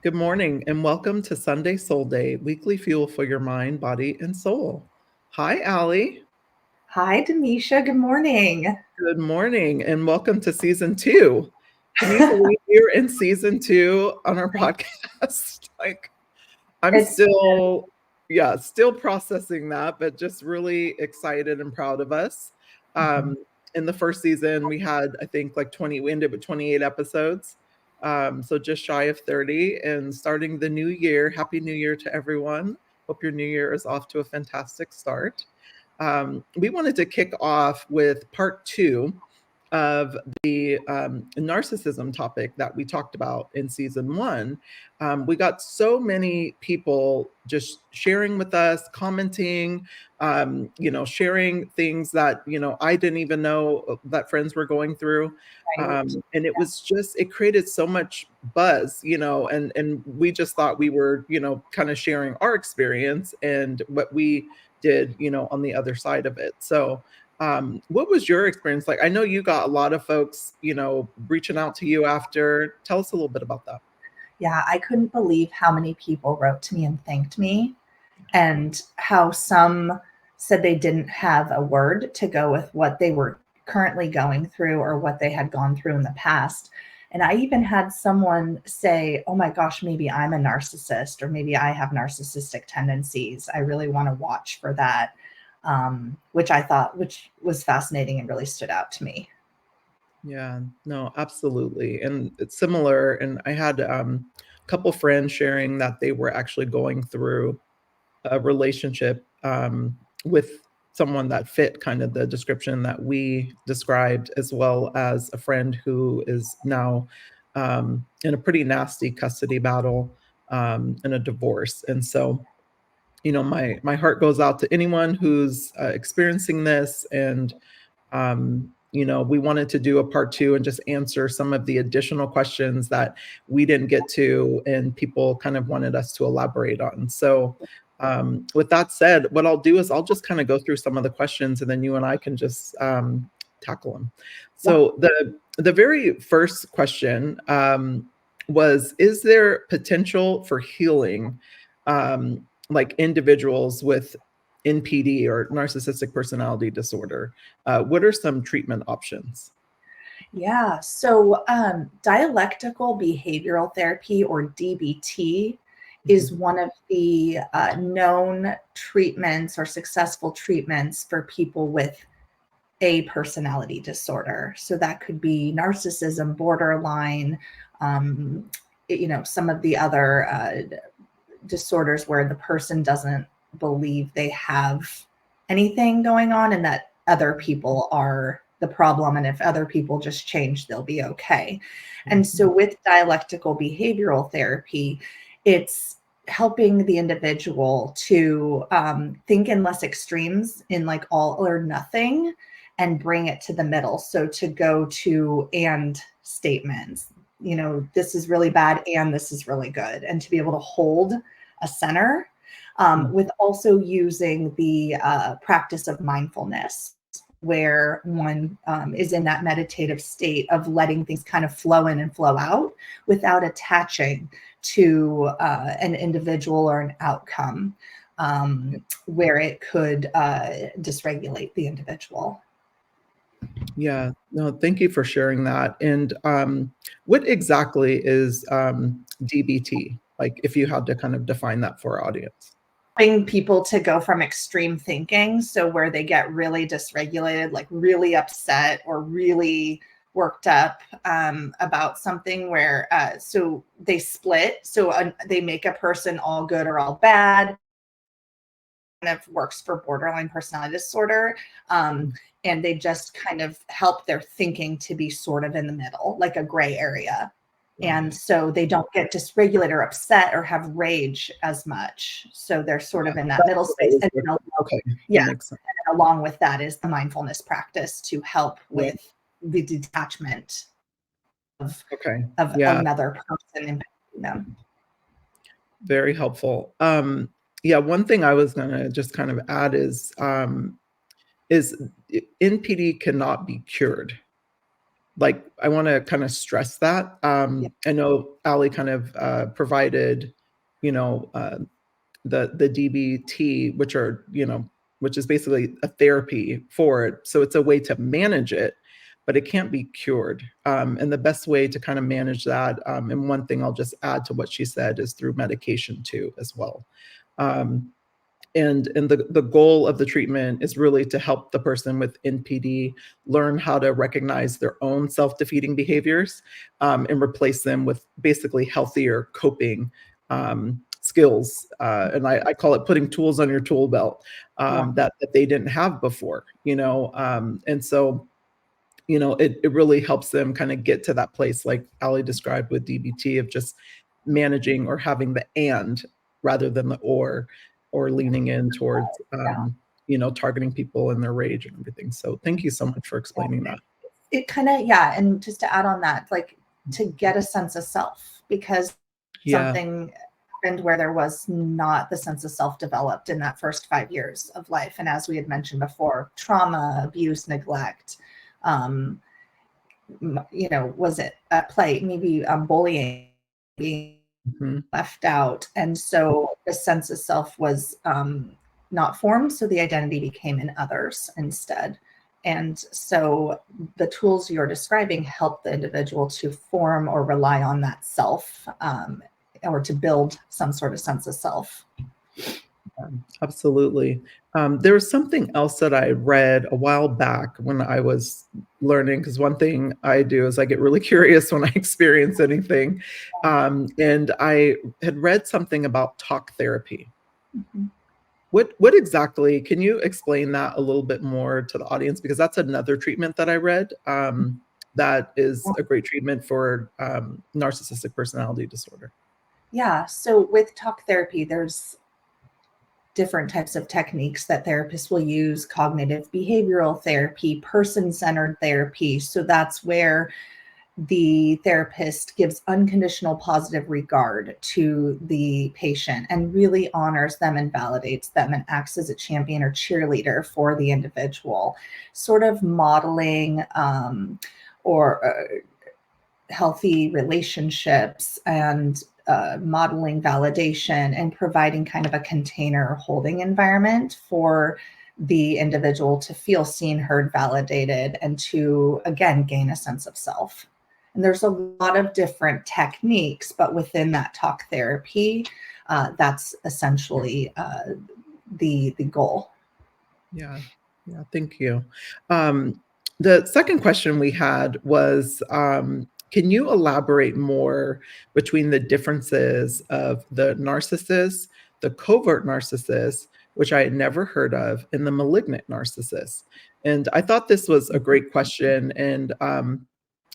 Good morning and welcome to Sunday Soul Day, weekly fuel for your mind, body, and soul. Hi, Alli. Hi, Damesha. Good morning. Good morning and welcome to season 2. Can you believe you're in season 2 on our podcast? I'm It's still processing that, but just really excited and proud of us. Mhm. In the first season, we had, I think, we ended with 28 episodes. So just shy of 30, and starting the new year. Happy New Year to everyone. Hope your new year is off to a fantastic start. We wanted to kick off with part 2 of the narcissism topic that we talked about in season 1. We got so many people just sharing with us, commenting, sharing things that, I didn't even know that friends were going through. right. And it created so much buzz, and we just thought we were, kind of sharing our experience and what we did, on the other side of it. So, what was your experience like? I know you got a lot of folks, reaching out to you after. Tell us a little bit about that. Yeah, I couldn't believe how many people wrote to me and thanked me, and how some said they didn't have a word to go with what they were currently going through or what they had gone through in the past. And I even had someone say, "Oh my gosh, maybe I'm a narcissist, or maybe I have narcissistic tendencies. I really want to watch for that." Which was fascinating and really stood out to me. Yeah, no, absolutely. And it's similar. And I had a couple friends sharing that they were actually going through a relationship with someone that fit kind of the description that we described, as well as a friend who is now in a pretty nasty custody battle and a divorce. And so, my heart goes out to anyone who's experiencing this. And we wanted to do a part 2 and just answer some of the additional questions that we didn't get to and people kind of wanted us to elaborate on. So, with that said, what I'll do is I'll just kind of go through some of the questions and then you and I can just tackle them. Yeah. So the very first question was, is there potential for healing, like individuals with NPD or narcissistic personality disorder? What are some treatment options? Yeah. So, dialectical behavioral therapy, or DBT, is one of the known treatments or successful treatments for people with a personality disorder. So that could be narcissism, borderline, some of the other disorders where the person doesn't believe they have anything going on and that other people are the problem. And if other people just change, they'll be okay. And so with dialectical behavioral therapy, it's helping the individual to think in less extremes, in like all or nothing, and bring it to the middle. So to go to and statements, this is really bad and this is really good, and to be able to hold a center, with also using the practice of mindfulness, where one is in that meditative state of letting things kind of flow in and flow out without attaching to an individual or an outcome, where it could dysregulate the individual. Yeah, no, thank you for sharing that. And what exactly is DBT? Like, if you had to kind of define that for our audience. Helping people to go from extreme thinking, so where they get really dysregulated, like really upset or really worked up about something, where so they split. So they make a person all good or all bad. Kind of works for borderline personality disorder. And they just kind of help their thinking to be sort of in the middle, like a gray area. And so they don't get dysregulated or upset or have rage as much. So they're sort of in that middle space. And Okay, yeah, that makes sense. and along with that is the mindfulness practice to help with the detachment of another person impacting them. Very helpful. Yeah, one thing I was gonna just kind of add is NPD cannot be cured. like, I want to kind of stress that. Yeah. I know Alli kind of provided, you know, the DBT, which is basically a therapy for it. So it's a way to manage it, but it can't be cured. And the best way to kind of manage that, and one thing I'll just add to what she said, is through medication too, as well. Um, and the goal of the treatment is really to help the person with NPD learn how to recognize their own self-defeating behaviors, and replace them with basically healthier coping skills. And I call it putting tools on your tool belt, that they didn't have before, and so it really helps them kind of get to that place, like Alli described with DBT, of just managing or having the and rather than the or leaning in towards, targeting people and their rage and everything. So thank you so much for explaining that. It kind of, yeah. And just to add on that, like, to get a sense of self, because something happened where there was not the sense of self developed in that first 5 years of life. And as we had mentioned before, trauma, abuse, neglect, was it at play? Maybe bullying, being left out. And so the sense of self was not formed. So the identity became in others instead. And so the tools you're describing help the individual to form or rely on that self, or to build some sort of sense of self. Absolutely. There was something else that I read a while back when I was learning, because one thing I do is I get really curious when I experience anything. And I had read something about talk therapy. Mm-hmm. What exactly, can you explain that a little bit more to the audience? Because that's another treatment that I read, that is a great treatment for narcissistic personality disorder. Yeah. So with talk therapy, there's different types of techniques that therapists will use: cognitive behavioral therapy, person-centered therapy. So that's where the therapist gives unconditional positive regard to the patient and really honors them and validates them and acts as a champion or cheerleader for the individual, sort of modeling or healthy relationships and modeling validation and providing kind of a container holding environment for the individual to feel seen, heard, validated, and to, again, gain a sense of self. And there's a lot of different techniques, but within that talk therapy, that's essentially the goal. Yeah, thank you. The second question we had was, can you elaborate more between the differences of the narcissist, the covert narcissist, which I had never heard of, and the malignant narcissist? And I thought this was a great question. And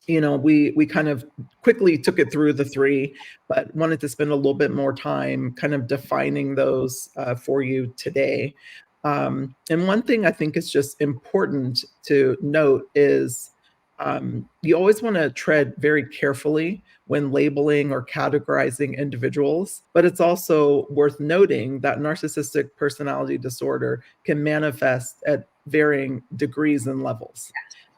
we kind of quickly took it through the three, but wanted to spend a little bit more time kind of defining those for you today. And one thing I think is just important to note is, you always want to tread very carefully when labeling or categorizing individuals, but it's also worth noting that narcissistic personality disorder can manifest at varying degrees and levels.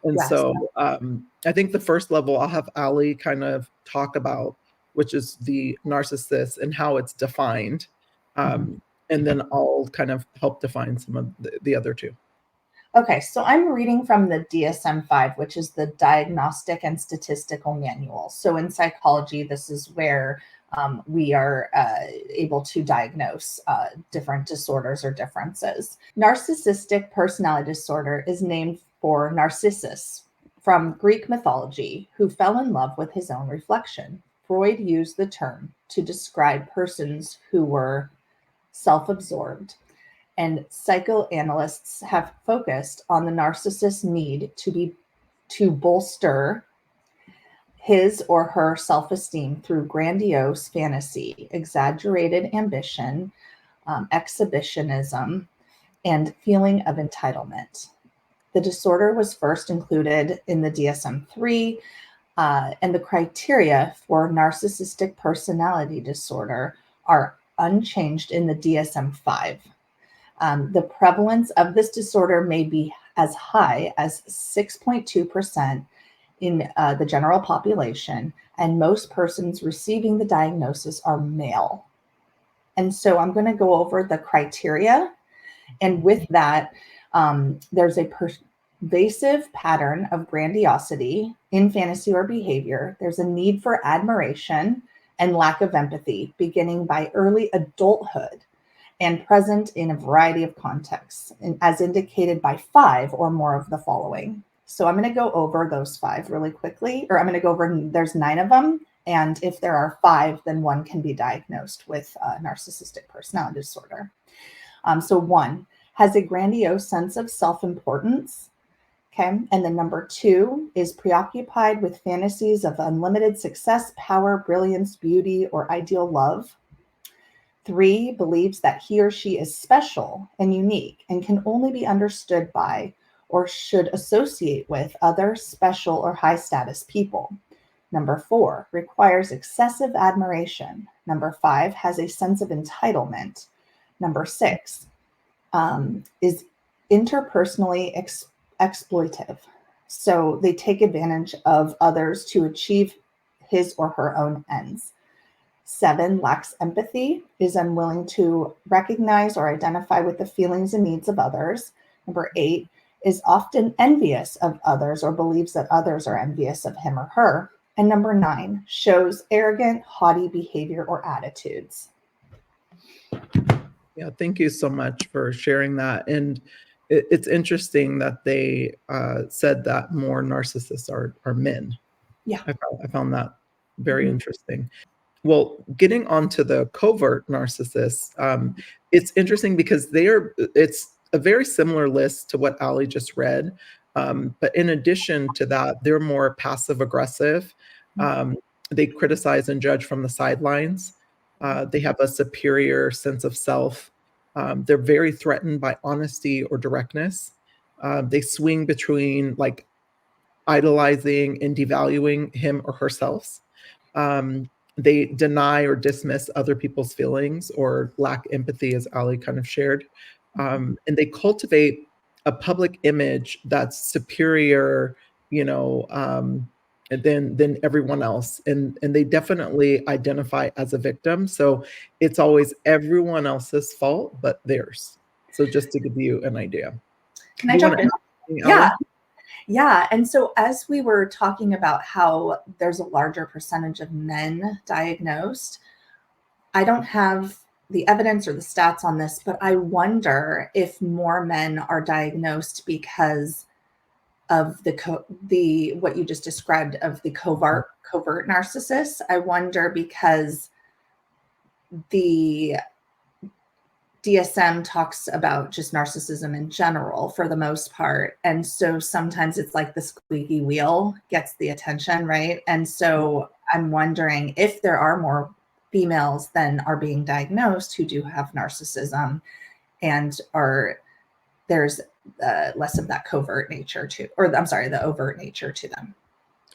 And so I think the first level I'll have Alli kind of talk about, which is the narcissist and how it's defined. And then I'll kind of help define some of the other two. Okay, so I'm reading from the DSM-5, which is the Diagnostic and Statistical Manual. So in psychology, this is where we are able to diagnose different disorders or differences. Narcissistic personality disorder is named for Narcissus, from Greek mythology, who fell in love with his own reflection. Freud used the term to describe persons who were self-absorbed, and psychoanalysts have focused on the narcissist's need to bolster his or her self-esteem through grandiose fantasy, exaggerated ambition, exhibitionism, and feeling of entitlement. The disorder was first included in the DSM-3, and the criteria for narcissistic personality disorder are unchanged in the DSM-5. The prevalence of this disorder may be as high as 6.2% in the general population, and most persons receiving the diagnosis are male. And so I'm going to go over the criteria. And with that, there's a pervasive pattern of grandiosity in fantasy or behavior. There's a need for admiration and lack of empathy, beginning by early adulthood and present in a variety of contexts, as indicated by 5 or more of the following. So I'm going to go over those 5 really quickly, or I'm going to go over, there's 9 of them. And if there are 5, then one can be diagnosed with narcissistic personality disorder. So 1, has a grandiose sense of self-importance. Okay. And then number 2 is preoccupied with fantasies of unlimited success, power, brilliance, beauty, or ideal love. 3, believes that he or she is special and unique and can only be understood by or should associate with other special or high status people. Number 4, requires excessive admiration. Number 5, has a sense of entitlement. Number 6, is interpersonally exploitive. So they take advantage of others to achieve his or her own ends. 7, lacks empathy, is unwilling to recognize or identify with the feelings and needs of others. Number 8, is often envious of others or believes that others are envious of him or her. And number 9, shows arrogant, haughty behavior or attitudes. Yeah, thank you so much for sharing that. And it's interesting that they said that more narcissists are men. Yeah. I found that very interesting. Well, getting onto the covert narcissists, it's interesting because it's a very similar list to what Alli just read. But in addition to that, they're more passive aggressive. They criticize and judge from the sidelines. They have a superior sense of self. They're very threatened by honesty or directness. They swing between like idolizing and devaluing him or herself. They deny or dismiss other people's feelings or lack empathy, as Alli kind of shared. And they cultivate a public image that's superior, than everyone else. And they definitely identify as a victim. So it's always everyone else's fault but theirs. So just to give you an idea. Can I jump in? Yeah. Yeah. And so as we were talking about how there's a larger percentage of men diagnosed, I don't have the evidence or the stats on this, but I wonder if more men are diagnosed because of the what you just described of the covert narcissists. I wonder because the DSM talks about just narcissism in general for the most part. And so sometimes it's like the squeaky wheel gets the attention, right? And so I'm wondering if there are more females than are being diagnosed who do have narcissism and there's less of that covert nature the overt nature to them.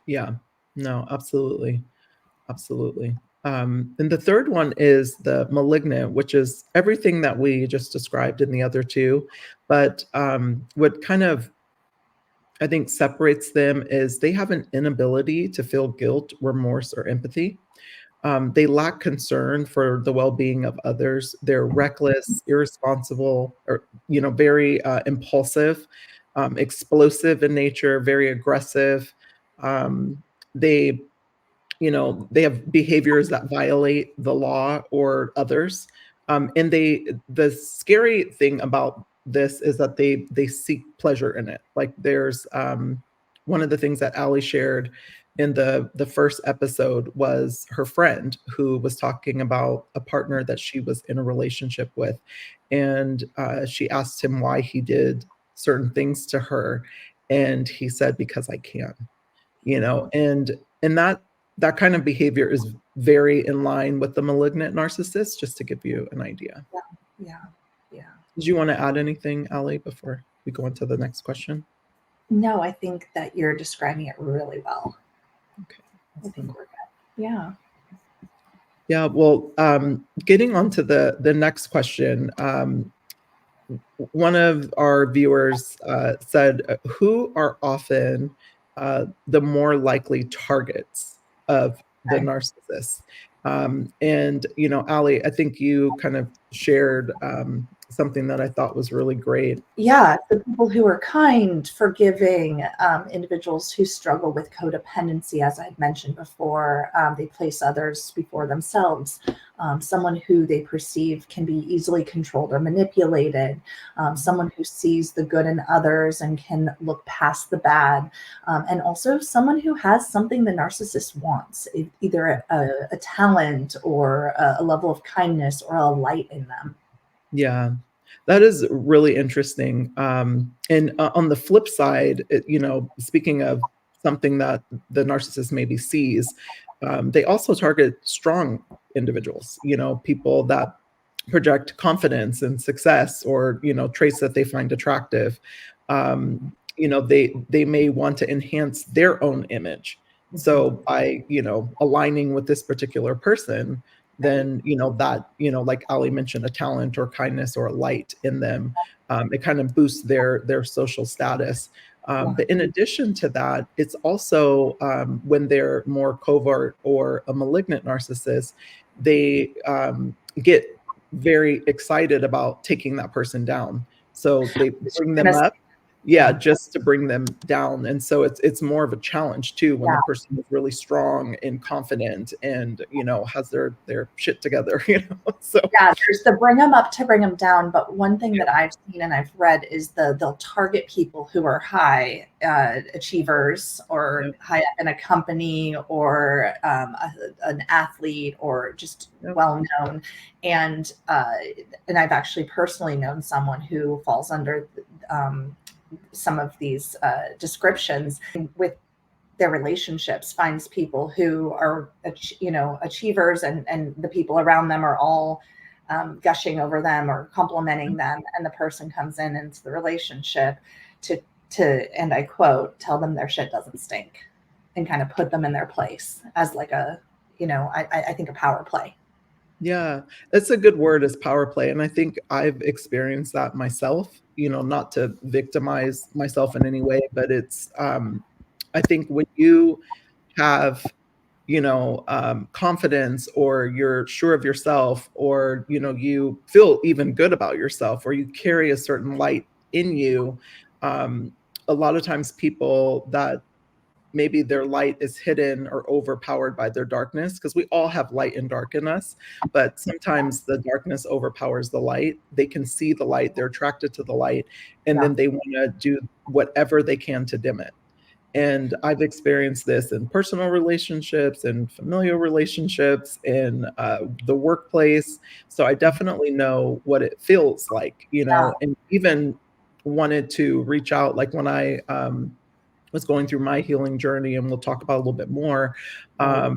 Yeah, no, absolutely. Absolutely. And the third one is the malignant, which is everything that we just described in the other two. But what kind of, I think, separates them is they have an inability to feel guilt, remorse, or empathy. They lack concern for the well-being of others. They're reckless, irresponsible, or very impulsive, explosive in nature, very aggressive. They they have behaviors that violate the law or others. And the scary thing about this is that they seek pleasure in it. Like there's one of the things that Alli shared in the first episode was her friend who was talking about a partner that she was in a relationship with. And she asked him why he did certain things to her. And he said, because I can, and that kind of behavior is very in line with the malignant narcissist, just to give you an idea. Yeah. Did you want to add anything, Alli, before we go on to the next question? No, I think that you're describing it really well. Okay. I think we're good. Yeah. Yeah, well, getting on to the next question, one of our viewers said, who are often the more likely targets of the Okay. narcissist. And, Alli, I think you kind of shared something that I thought was really great. Yeah, the people who are kind, forgiving, individuals who struggle with codependency, as I had mentioned before, they place others before themselves. Someone who they perceive can be easily controlled or manipulated. Someone who sees the good in others and can look past the bad. And also someone who has something the narcissist wants, either a talent or a level of kindness or a light in them. Yeah, that is really interesting. And on the flip side, speaking of something that the narcissist maybe sees, they also target strong individuals, people that project confidence and success, or, traits that they find attractive. They may want to enhance their own image. So Mhm. by, aligning with this particular person, then that like Ali mentioned, a talent or kindness or a light in them, it kind of boosts their social status. Yeah. But in addition to that, it's also when they're more covert or a malignant narcissist, they get very excited about taking that person down, so they bring them up, yeah, Yeah. just to bring them down. And so it's more of a challenge too when Yeah. the person is really strong and confident and, has their shit together, So Yeah, there's the bring them up to bring them down, but one thing that I've seen and I've read is they'll target people who are high achievers or yep, high up in a company or an athlete or just yep, well known, and I've actually personally known someone who falls under some of these descriptions with their relationships, finds people who are achievers, and the people around them are all gushing over them or complimenting them, and the person comes in into the relationship to and I quote, tell them their shit doesn't stink, and kind of put them in their place as like a, I think a power play. yeah, that's a good word, is power play. And I think I've experienced that myself, not to victimize myself in any way, but it's I think when you have, confidence, or you're sure of yourself, or, you feel even good about yourself, or you carry a certain light in you, um, a lot of times people that maybe their light is hidden or overpowered by their darkness, because we all have light and dark in us, but sometimes the darkness overpowers the light. They can see the light, they're attracted to the light, and Yeah. then they want to do whatever they can to dim it. And I've experienced this in personal relationships and familial relationships, in the workplace. So I definitely know what it feels like, Yeah. and even wanted to reach out, like when I was going through my healing journey, and we'll talk about a little bit more. Right.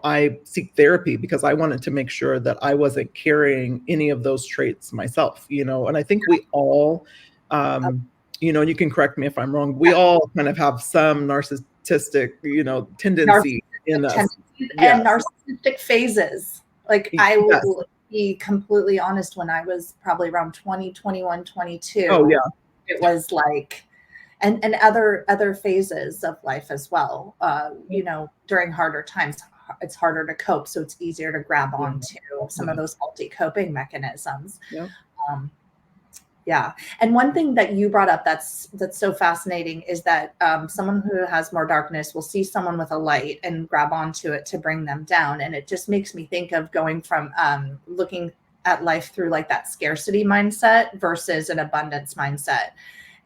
I seek therapy because I wanted to make sure that I wasn't carrying any of those traits myself, and I think we all, and you can correct me if I'm wrong, we all kind of have some narcissistic, tendency in Narcissistic us. tendencies and Yes. narcissistic phases. Like I Yes. will be completely honest, when I was probably around 20, 21, Oh, 22, yeah. it was like, and other phases of life as well. During harder times, it's harder to cope, so it's easier to grab Yeah. onto some of Yeah. those faulty coping mechanisms. Yeah. Um, yeah. And one thing that you brought up that's so fascinating is that someone who has more darkness will see someone with a light and grab onto it to bring them down. And it just makes me think of going from looking at life through like that scarcity mindset versus an abundance mindset.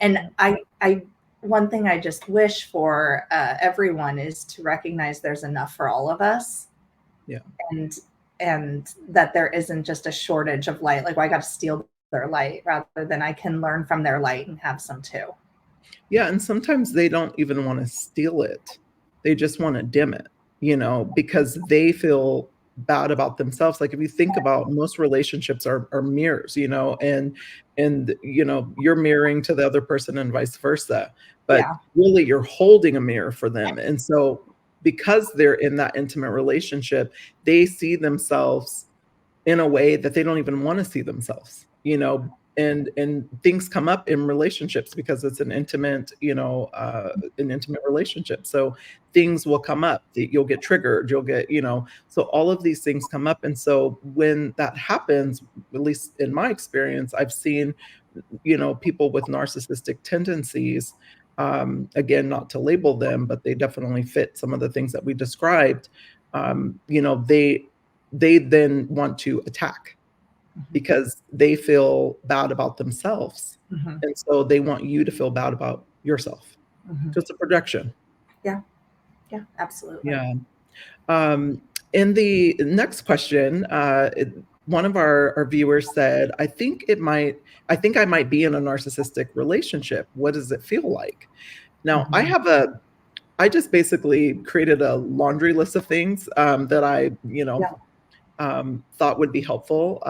And I one thing I just wish for everyone is to recognize there's enough for all of us, Yeah. and that there isn't just a shortage of light. Like, well, I got to steal their light, rather than I can learn from their light and have some too. Yeah, and sometimes they don't even wanna steal it. They just wanna dim it, because they feel bad about themselves. Like, if you think about, most relationships are mirrors, and, you're mirroring to the other person and vice versa, but Yeah. really you're holding a mirror for them. And so, because they're in that intimate relationship, they see themselves in a way that they don't even wanna see themselves, and things come up in relationships because it's an intimate, an intimate relationship. So things will come up that you'll get triggered, you'll get, so all of these things come up. And so when that happens, at least in my experience, I've seen, people with narcissistic tendencies, again, not to label them, but they definitely fit some of the things that we described. They then want to attack because they feel bad about themselves. Mhm. And so they want you to feel bad about yourself. Mhm. Just a projection. Yeah. Yeah, absolutely. Yeah. In the next question, one of our viewers said, I think I might be in a narcissistic relationship. What does it feel like? Now, Mhm. I just basically created a laundry list of things that I, Yeah. thought would be helpful.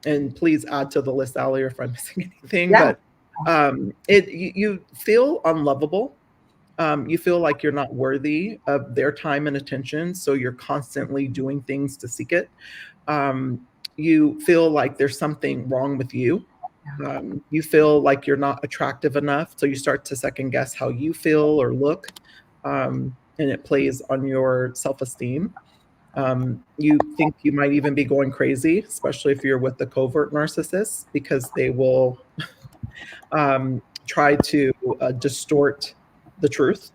And please add to the list, Allie, or if I'm missing anything. Yeah. But you feel unlovable. You feel like you're not worthy of their time and attention, so you're constantly doing things to seek it. You feel like there's something wrong with you. You feel like you're not attractive enough, so you start to second guess how you feel or look, and it plays on your self-esteem. You think you might even be going crazy, especially if you're with the covert narcissist, because they will try to distort the truth.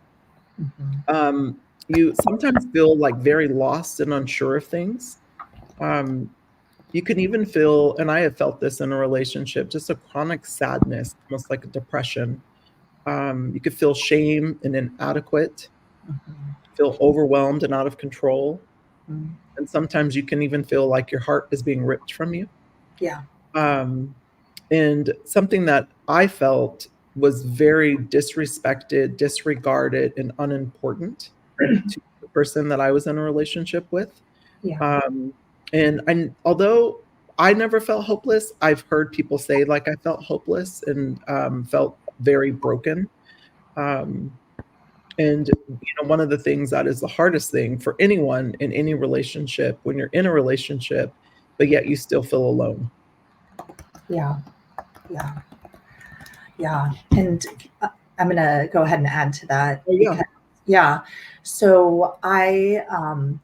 Mhm. You sometimes feel like very lost and unsure of things. Um, you can even feel, and I have felt this in a relationship, just a chronic sadness, almost like a depression. You could feel shame and inadequate, Mhm. feel overwhelmed and out of control. Mhm. And sometimes you can even feel like your heart is being ripped from you. Yeah. Um, and something that I felt was very disrespected, disregarded, and unimportant to the person that I was in a relationship with. Yeah. Um, and although I never felt hopeless, I've heard people say like I felt hopeless and felt very broken. Um, and one of the things that is the hardest thing for anyone in any relationship when you're in a relationship, but yet you still feel alone. Yeah. Yeah. Yeah. And I'm going to go ahead and add to that Oh yeah. because, yeah. So I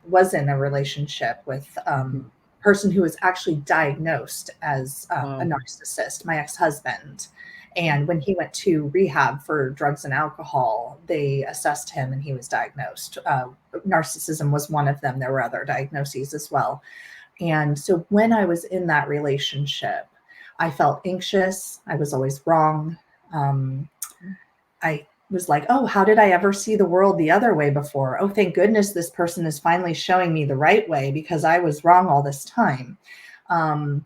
was in a relationship with Mhm. a person who was actually diagnosed as a Wow. narcissist, my ex-husband. And when he went to rehab for drugs and alcohol, they assessed him and he was diagnosed. Narcissism was one of them. There were other diagnoses as well. And so when I was in that relationship, I felt anxious. I was always wrong. Um, I was like, oh, how did I ever see the world the other way before? Oh, thank goodness this person is finally showing me the right way because I was wrong all this time. Um,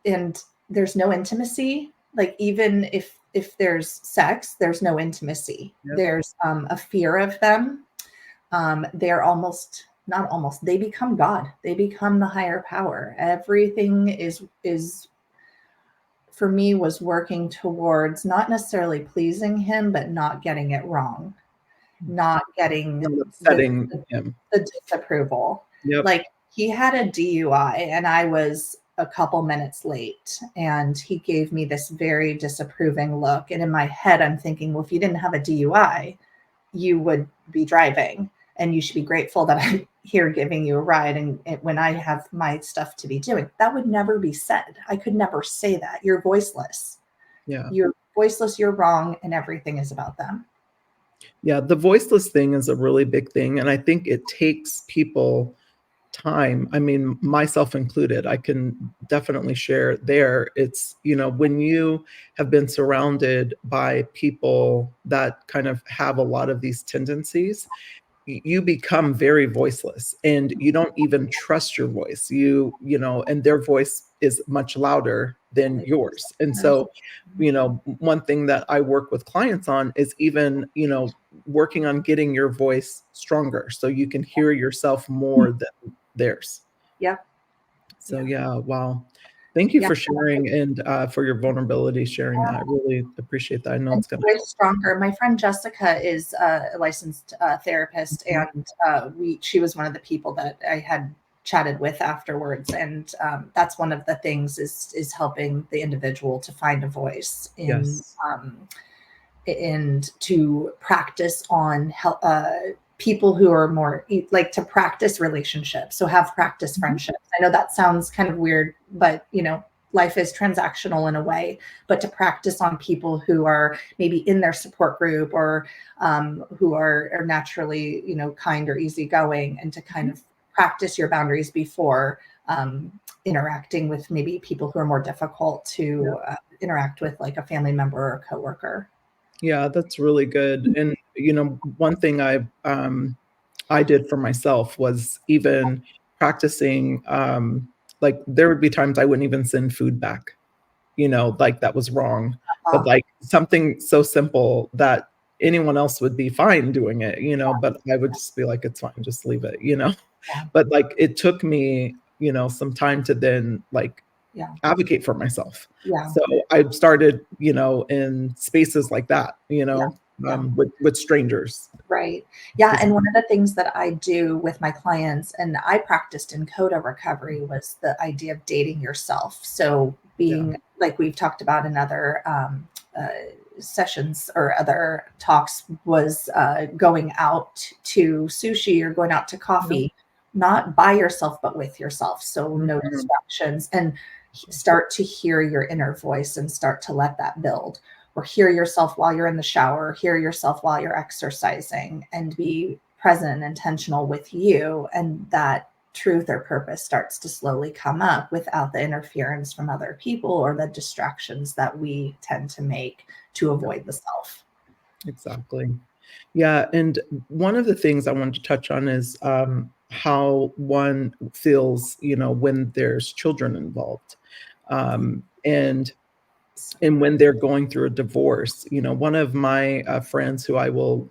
and there's no intimacy. Like even if there's sex, there's no intimacy. Yep. There's a fear of them. They're almost not almost they become God. They become the higher power. Everything is for me was working towards not necessarily pleasing him, but not getting it wrong, not getting And the, upsetting the, him. the disapproval. Yep. Like he had a DUI and I was a couple minutes late and he gave me this very disapproving look. And in my head, I'm thinking, well, if you didn't have a DUI, you would be driving and you should be grateful that I'm here giving you a ride and when I have my stuff to be doing. That would never be said. I could never say that. You're voiceless. Yeah. You're voiceless, you're wrong, and everything is about them. Yeah. The voiceless thing is a really big thing. And I think it takes people time. I mean, myself included, I can definitely share there. It's, when you have been surrounded by people that kind of have a lot of these tendencies, you become very voiceless and you don't even trust your voice. And their voice is much louder than yours. And so, one thing that I work with clients on is even, working on getting your voice stronger so you can hear yourself more than theirs. Yeah. So Yeah. yeah, wow. Thank you Yeah. for sharing and for your vulnerability sharing that. I really appreciate that. I know And it's gonna way help. stronger. My friend Jessica is a licensed therapist, Mhm. and she was one of the people that I had chatted with afterwards, and that's one of the things is helping the individual to find a voice in Yes. and to practice on people who are more like to practice relationships. So have practice Mhm. friendships. I know that sounds kind of weird, but life is transactional in a way, but to practice on people who are maybe in their support group or who are naturally, kind or easygoing, and to kind of practice your boundaries before interacting with maybe people who are more difficult to interact with, like a family member or a coworker. Yeah, that's really good. And, one thing I did for myself was even practicing, like, there would be times I wouldn't even send food back, like, that was wrong. But, Uh, like, something so simple that anyone else would be fine doing it, but I would just be like, "It's fine, just leave it." yeah, But, like, it took me, some time to then, like, yeah, advocate for myself. yeah, So I started, in spaces like that, yeah, yeah. with strangers. Right. Yeah. Is And one of the things that I do with my clients, and I practiced in Coda recovery, was the idea of dating yourself. So Yeah. being like we've talked about in other sessions or other talks, was going out to sushi or going out to Yeah. coffee, not by yourself, but with yourself. So no Mhm. distractions, and start to hear your inner voice and start to let that build, or hear yourself while you're in the shower, hear yourself while you're exercising, and be present and intentional with you. And that truth or purpose starts to slowly come up without the interference from other people or the distractions that we tend to make to Yeah, avoid the self. exactly. Yeah, and one of the things I wanted to touch on is, how one feels, when there's children involved, and when they're going through a divorce. One of my, friends who I will,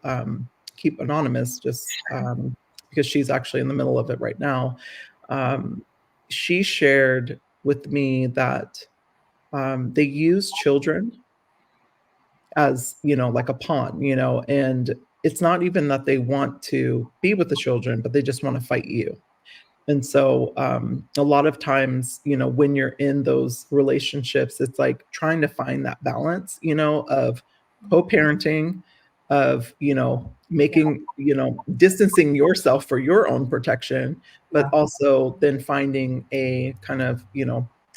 keep anonymous just, because she's actually in the middle of it right now, um, she shared with me that, they use children as, like a pawn, and it's not even that they want to be with the children, but they just wanna fight you. And so, a lot of times, when you're in those relationships, it's like trying to find that balance, of co-parenting, of, Yeah, making, distancing yourself for your own protection, but yeah, also then finding a kind of,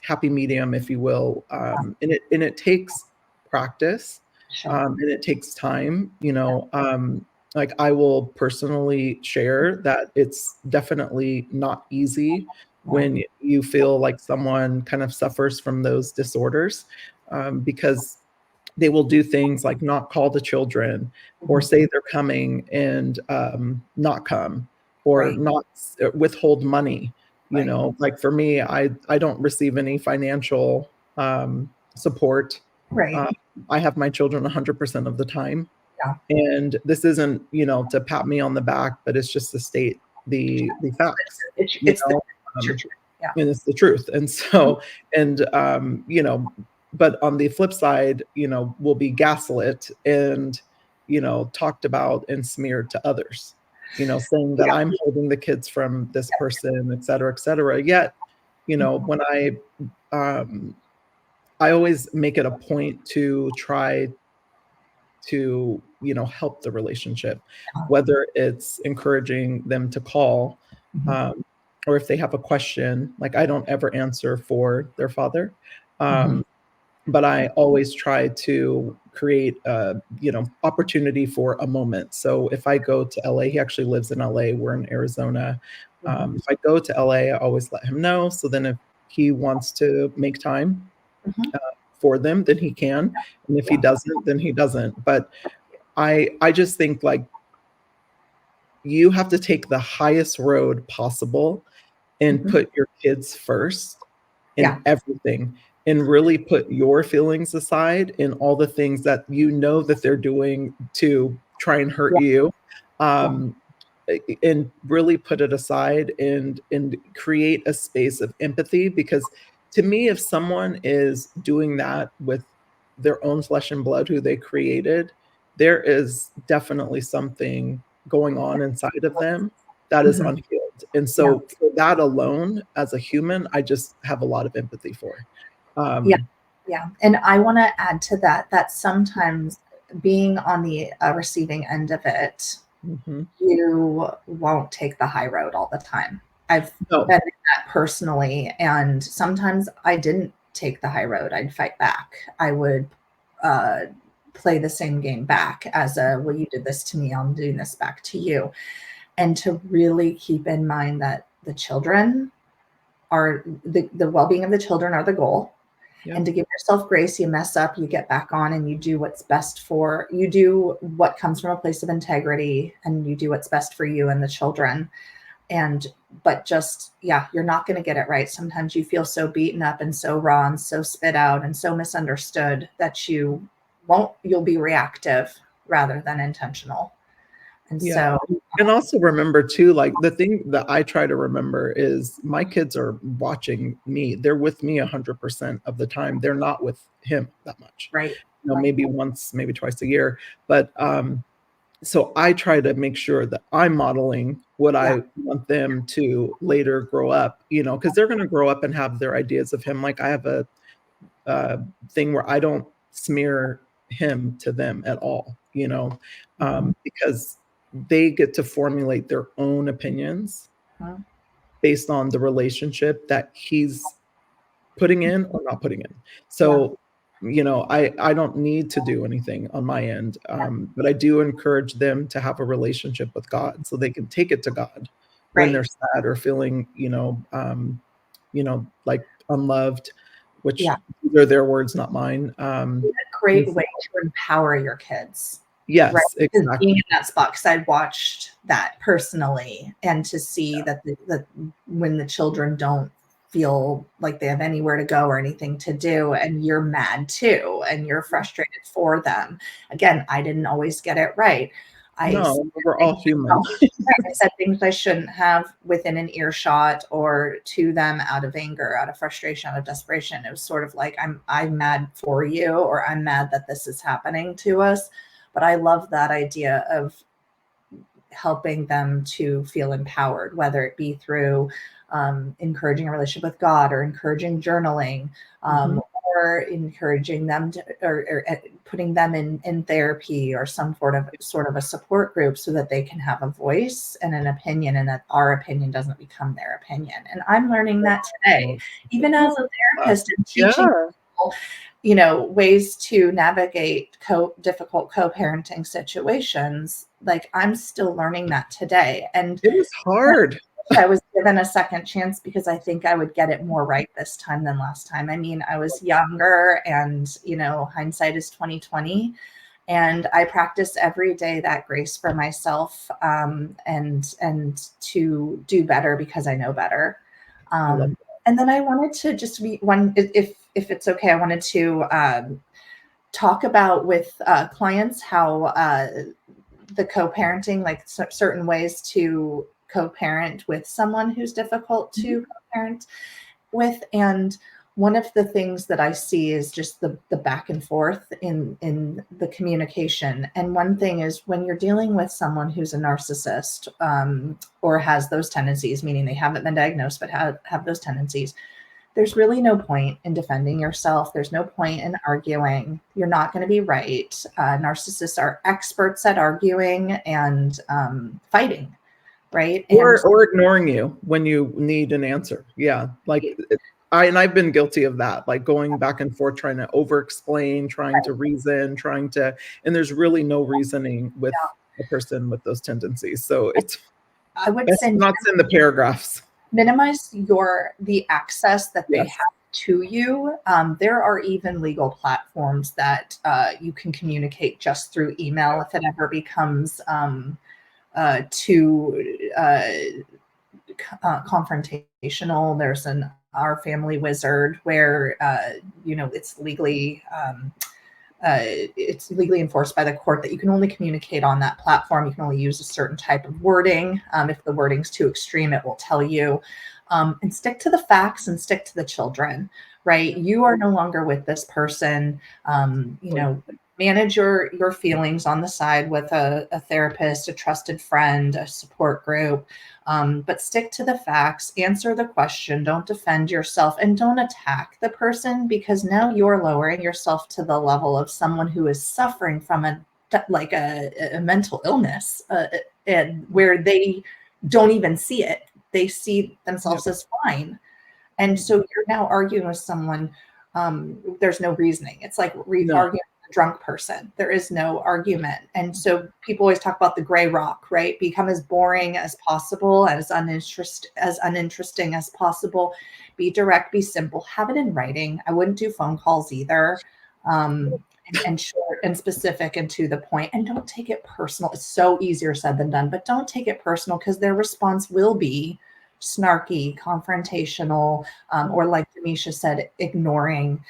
happy medium, if you will. And it takes practice, sure. and it takes time, like, I will personally share that it's definitely not easy Yeah, when you feel like someone kind of suffers from those disorders, because they will do things like not call the children, or mhm, say they're coming and, not come, or right, not withhold money. right, Like, for me, I don't receive any financial, support. right. uh, I have my children 100% of the time. Yeah, And this isn't, to pat me on the back, but it's just to state the facts, you it's the know, it's your truth. Yeah, and it's the truth. And so, and, but on the flip side, we'll be gaslit and, talked about and smeared to others, saying that yeah, I'm holding the kids from this person, et cetera, et cetera. Yet, when um, I always make it a point to try to, help the relationship, yeah, whether it's encouraging them to call, mhm, um, or if they have a question. Like, I don't ever answer for their father, mhm, um, but I always try to create a, opportunity for a moment. So if I go to LA, he actually lives in LA, we're in Arizona. mhm, If I go to LA, I always let him know. So then if he wants to make time, mhm, uh, for them, then he can, and if he yeah, doesn't, then he doesn't. But I just think, like, you have to take the highest road possible and mhm, put your kids first in yeah, everything, and really put your feelings aside in all the things that that they're doing to try and hurt yeah, you, yeah, um, and really put it aside and create a space of empathy. Because to me, if someone is doing that with their own flesh and blood who they created, there is definitely something going on inside of them that is mhm. unhealed. And so for that alone, as a human, I just have a lot of empathy for. Yeah. Yeah. And I want to add to that, that sometimes being on the receiving end of it, you won't take the high road all the time. I've been in that personally. And sometimes I didn't take the high road. I'd fight back. I would play the same game back as a, well, you did this to me, I'm doing this back to you. And to really keep in mind that the children are, the well-being of the children are the goal. Yep. And to give yourself grace, you mess up, you get back on and you do what's best for, you do what comes from a place of integrity and you do what's best for you and the children. And, but just, yeah, you're not going to get it right. Sometimes you feel so beaten up and so raw and so spit out and so misunderstood that you'll be reactive rather than intentional. And so, and also remember too, like the thing that I try to remember is my kids are watching me. They're with me 100% of the time. They're not with him that much. Right. You know, maybe once, maybe twice a year. But so I try to make sure that I'm modeling what I want them to later grow up, you know, because they're going to grow up and have their ideas of him. Like I have a thing where I don't smear him to them at all, you know, because they get to formulate their own opinions based on the relationship that he's putting in or not putting in. So, you know, I don't need to do anything on my end, but I do encourage them to have a relationship with God so they can take it to God when they're sad or feeling, you know, like unloved, which these are their words, not mine. A great way to empower your kids. Yes, exactly. Being in that spot, because I watched that personally, and to see that when the children don't feel like they have anywhere to go or anything to do, and you're mad too, and you're frustrated for them. Again, I didn't always get it right. We're all human. I said things I shouldn't have within an earshot or to them out of anger, out of frustration, out of desperation. It was sort of like, I'm mad for you, or I'm mad that this is happening to us. But I love that idea of helping them to feel empowered, whether it be through encouraging a relationship with God, or encouraging journaling, or encouraging them to, or putting them in therapy or some sort of a support group so that they can have a voice and an opinion, and that our opinion doesn't become their opinion. And I'm learning that today, even as a therapist and teaching people, you know, ways to navigate difficult co-parenting situations. Like I'm still learning that today. And it was hard. I was given a second chance because I think I would get it more right this time than last time. I mean, I was younger, and, you know, hindsight is 20/20. And I practice every day that grace for myself, and to do better because I know better. And then I wanted to just if it's okay, I wanted to talk about with clients how the co-parenting, like certain ways to co-parent with someone who's difficult to co-parent with. And one of the things that I see is just the back and forth in the communication. And one thing is, when you're dealing with someone who's a narcissist, or has those tendencies, meaning they haven't been diagnosed but have those tendencies, there's really no point in defending yourself. There's no point in arguing. You're not going to be right. Narcissists are experts at arguing and fighting, right? Or ignoring you when you need an answer. Yeah. Like I've been guilty of that, like going back and forth, trying to over-explain, trying to reason, and there's really no reasoning with a person with those tendencies. So I would say not in the paragraphs. Minimize the access that they have to you. There are even legal platforms that you can communicate just through email if it ever becomes too confrontational. There's Our Family Wizard where it's legally enforced by the court that you can only communicate on that platform. You can only use a certain type of wording. If the wording's too extreme, it will tell you. And stick to the facts and stick to the children, right? You are no longer with this person. manage your feelings on the side with a therapist, a trusted friend, a support group. But stick to the facts, answer the question, don't defend yourself, and don't attack the person, because now you're lowering yourself to the level of someone who is suffering from a mental illness, and where they don't even see it. They see themselves as fine. And so you're now arguing with someone. There's no reasoning. It's like arguing with a drunk person. There is no argument. And so people always talk about the gray rock, right? Become as boring as possible, as uninteresting as possible. Be direct, be simple, have it in writing. I wouldn't do phone calls either. And short and specific and to the point, and don't take it personal. It's so easier said than done, but don't take it personal, because their response will be snarky, confrontational, or like Damesha said, ignoring.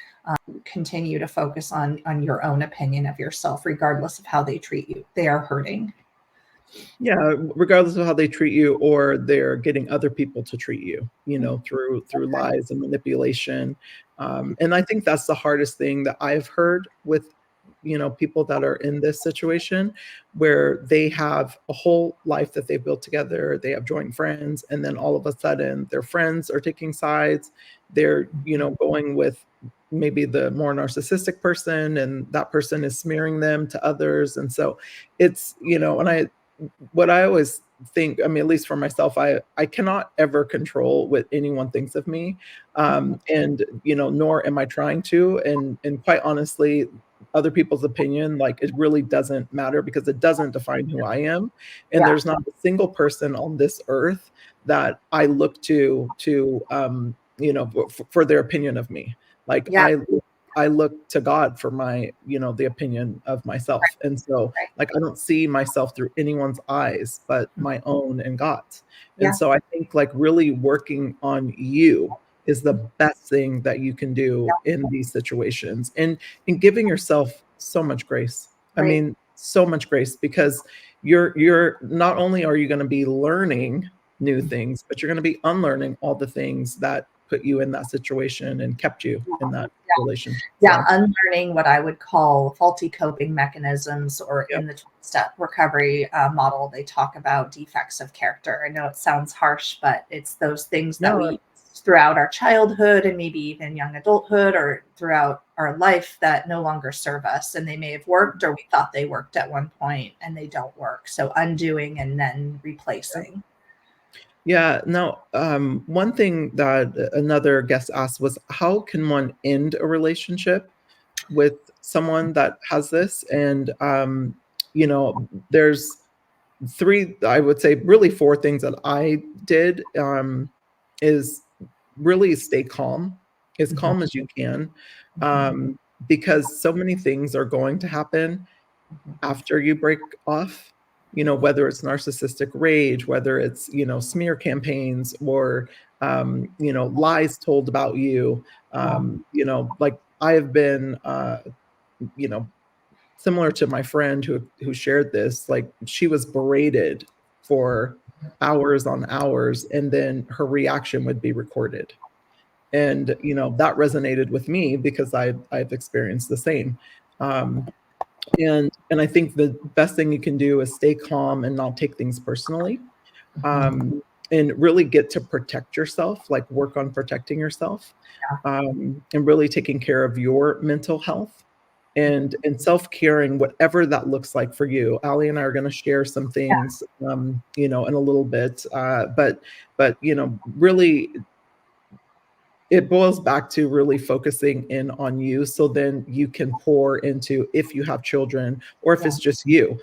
Continue to focus on your own opinion of yourself, regardless of how they treat you. They are hurting. Yeah, regardless of how they treat you, or they're getting other people to treat you, through lies and manipulation. And I think that's the hardest thing that I've heard with, people that are in this situation, where they have a whole life that they built together. They have joint friends, and then all of a sudden their friends are taking sides. They're, going with maybe the more narcissistic person, and that person is smearing them to others. And so it's, what I always think, I mean, at least for myself, I cannot ever control what anyone thinks of me. And, nor am I trying to. And quite honestly, other people's opinion, like, it really doesn't matter, because it doesn't define who I am. And there's not a single person on this earth that I look to, for their opinion of me. Like, I look to God for my, the opinion of myself. And so, like, I don't see myself through anyone's eyes but my own and God's. And so I think, like, really working on you is the best thing that you can do in these situations, and giving yourself so much grace. I mean, so much grace, because you're not only are you going to be learning new things, but you're going to be unlearning all the things that put you in that situation and kept you in that relationship. Unlearning what I would call faulty coping mechanisms, or in the 12-step recovery model, they talk about defects of character. I know it sounds harsh, but it's those things that we throughout our childhood, and maybe even young adulthood, or throughout our life, that no longer serve us. And they may have worked, or we thought they worked at one point, and they don't work. So undoing and then replacing. Yeah. Now, one thing that another guest asked was, how can one end a relationship with someone that has this? And, there's three, I would say really four things that I did, is really stay calm, as calm as you can, because so many things are going to happen after you break off. Whether it's narcissistic rage, whether it's, smear campaigns, or, lies told about you. Like, I have been, similar to my friend who shared this, like, she was berated for hours on hours, and then her reaction would be recorded. And, that resonated with me, because I've experienced the same. And I think the best thing you can do is stay calm and not take things personally, and really get to protect yourself, like work on protecting yourself, and really taking care of your mental health, and self-caring, whatever that looks like for you. Alli and I are going to share some things, in a little bit, but really, it boils back to really focusing in on you, so then you can pour into, if you have children, or if it's just you,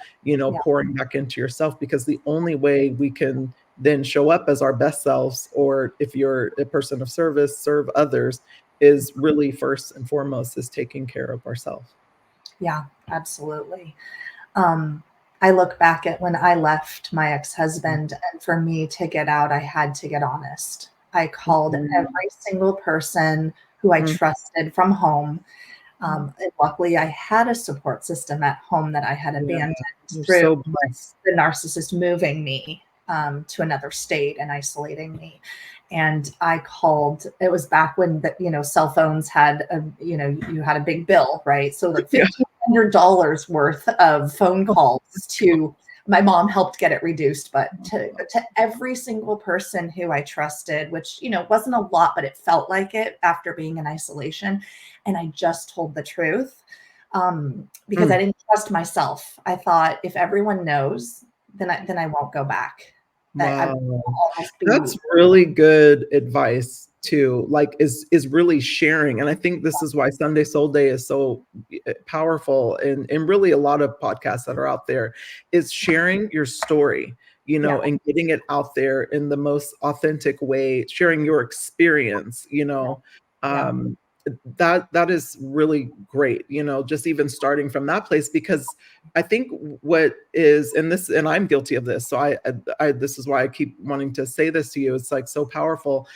pouring back into yourself, because the only way we can then show up as our best selves, or if you're a person of service, serve others, is really first and foremost is taking care of ourselves. Yeah, absolutely. I look back at when I left my ex-husband, and for me to get out, I had to get honest. I called every single person who I trusted from home. And luckily, I had a support system at home that I had abandoned through the narcissist moving me to another state and isolating me. And I called, it was back when cell phones had, you had a big bill, right? So like 15 $100 worth of phone calls to my mom helped get it reduced, but to every single person who I trusted, which, wasn't a lot, but it felt like it after being in isolation. And I just told the truth because I didn't trust myself. I thought if everyone knows, then I won't go back. That I will Wow. almost be. That's really good advice too, like is really sharing. And I think this is why Sunday Soul Day is so powerful, and really a lot of podcasts that are out there is sharing your story, Yeah, and getting it out there in the most authentic way, sharing your experience, yeah, um, that is really great, just even starting from that place, because I think what is, and I'm guilty of this. So this is why I keep wanting to say this to you. It's like so powerful.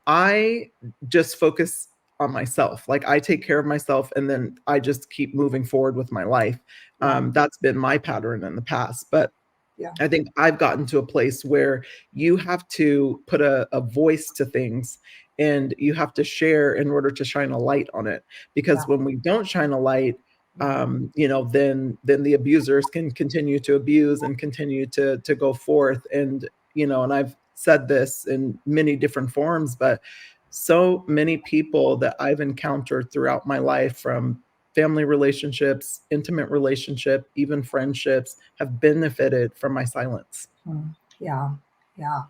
I just focus on myself. Like I take care of myself and then I just keep moving forward with my life. yeah, That's been my pattern in the past. But yeah, I think I've gotten to a place where you have to put a voice to things, and you have to share in order to shine a light on it. yeah, Because when we don't shine a light, then the abusers can continue to abuse and continue to go forth. And I've said this in many different forms, but so many people that I've encountered throughout my life, from family relationships, intimate relationship, even friendships, have benefited from my silence. yeah, yeah.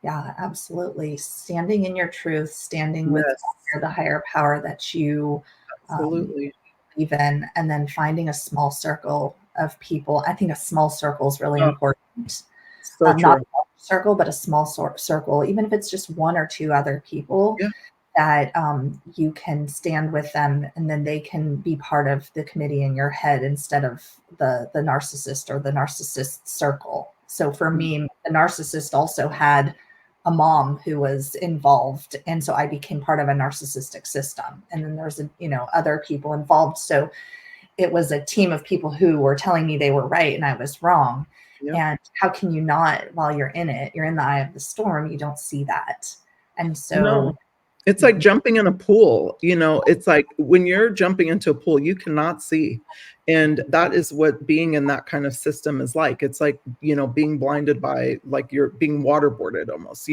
Yeah, absolutely. Standing in your truth, standing with Yes, the higher power that you um, absolutely. believe in, and then finding a small circle of people. I think a small circle is really Oh, important. so Not true. a large circle, but a small circle, even if it's just one or two other people Yeah, that you can stand with them, and then they can be part of the committee in your head instead of the narcissist or the narcissist circle. So for me, the narcissist also had a mom who was involved, and so I became part of a narcissistic system. And then there's other people involved. So it was a team of people who were telling me they were right and I was wrong. yeah. And how can you not, while you're in it, you're in the eye of the storm, you don't see that. And so No. It's like jumping in a pool, it's like when you're jumping into a pool, you cannot see. And that is what being in that kind of system is like. It's like, being blinded by, like you're being waterboarded almost,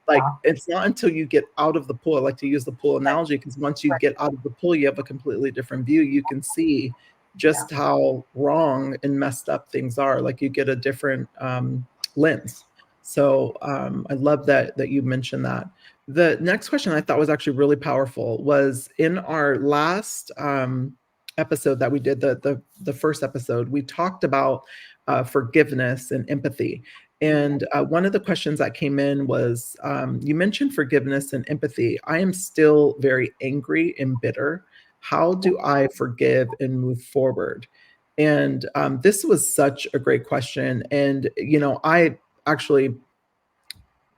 like yeah, it's not until you get out of the pool. I like to use the pool right, analogy, because once you right, get out of the pool, you have a completely different view. You can see yeah, just how wrong and messed up things are. Like you get a different lens. So I love that you mentioned that. The next question I thought was actually really powerful was in our last episode that we did, the first episode, we talked about forgiveness and empathy. And one of the questions that came in was, you mentioned forgiveness and empathy. I am still very angry and bitter. How do I forgive and move forward? And this was such a great question. And, I actually,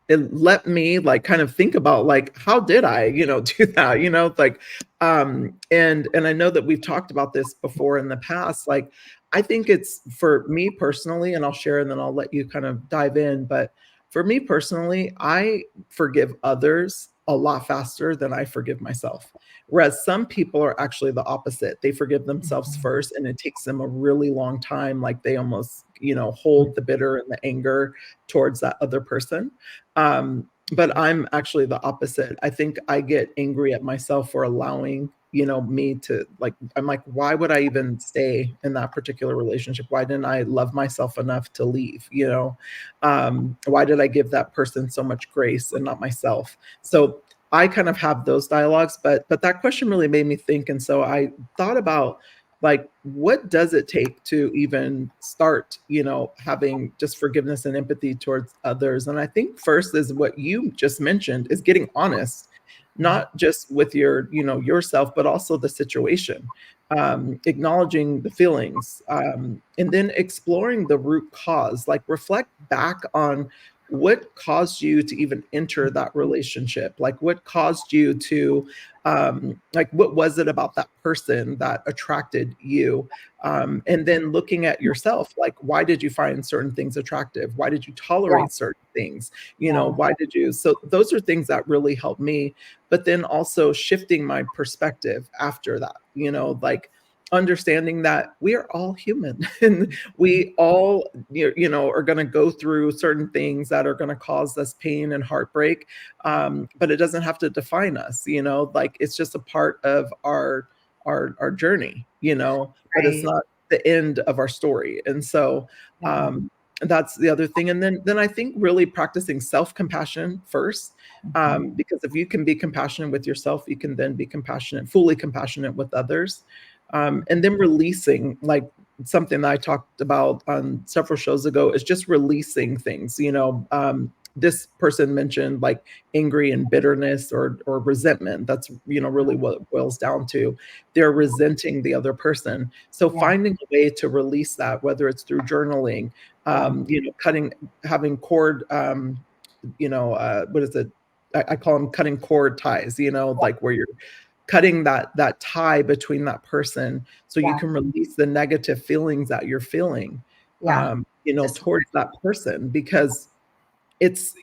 it let me like kind of think about like how did I do that, like and I know that we've talked about this before in the past. Like I think it's, for me personally, and I'll share and then I'll let you kind of dive in, but for me personally, I forgive others a lot faster than I forgive myself. Whereas some people are actually the opposite. They forgive themselves Mhm. first and it takes them a really long time. Like they almost, hold the bitter and the anger towards that other person. But I'm actually the opposite. I think I get angry at myself for allowing, me to, like, I'm like, why would I even stay in that particular relationship? Why didn't I love myself enough to leave? Why did I give that person so much grace and not myself? So I kind of have those dialogues, but that question really made me think. And so I thought about, like, what does it take to even start, having just forgiveness and empathy towards others? And I think first is what you just mentioned, is getting honest, not just with yourself, but also the situation, acknowledging the feelings, and then exploring the root cause. Like reflect back on what caused you to even enter that relationship. Like what caused you to, like what was it about that person that attracted you? And then looking at yourself, like why did you find certain things attractive? Why did you Yeah, tolerate certain things? yeah, Why did you? So those are things that really help me. But then also shifting my perspective after that, like understanding that we are all human and we all, are going to go through certain things that are going to cause us pain and heartbreak. But it doesn't have to define us, like it's just a part of our journey, but it's Right. not the end of our story. And so, Yeah. that's the other thing. And then I think really practicing self-compassion first, because if you can be compassionate with yourself, you can then be fully compassionate with others. And then releasing, like something that I talked about on several shows ago, is just releasing things. This person mentioned like angry and bitterness or resentment. That's really what it boils down to. They're resenting the other person. So Yeah. finding a way to release that, whether it's through journaling, having cord, what is it? I call them cutting cord ties. Like where you're cutting that tie between that person, so you Yeah. can release the negative feelings that you're feeling, Yeah. Just towards that person, because it's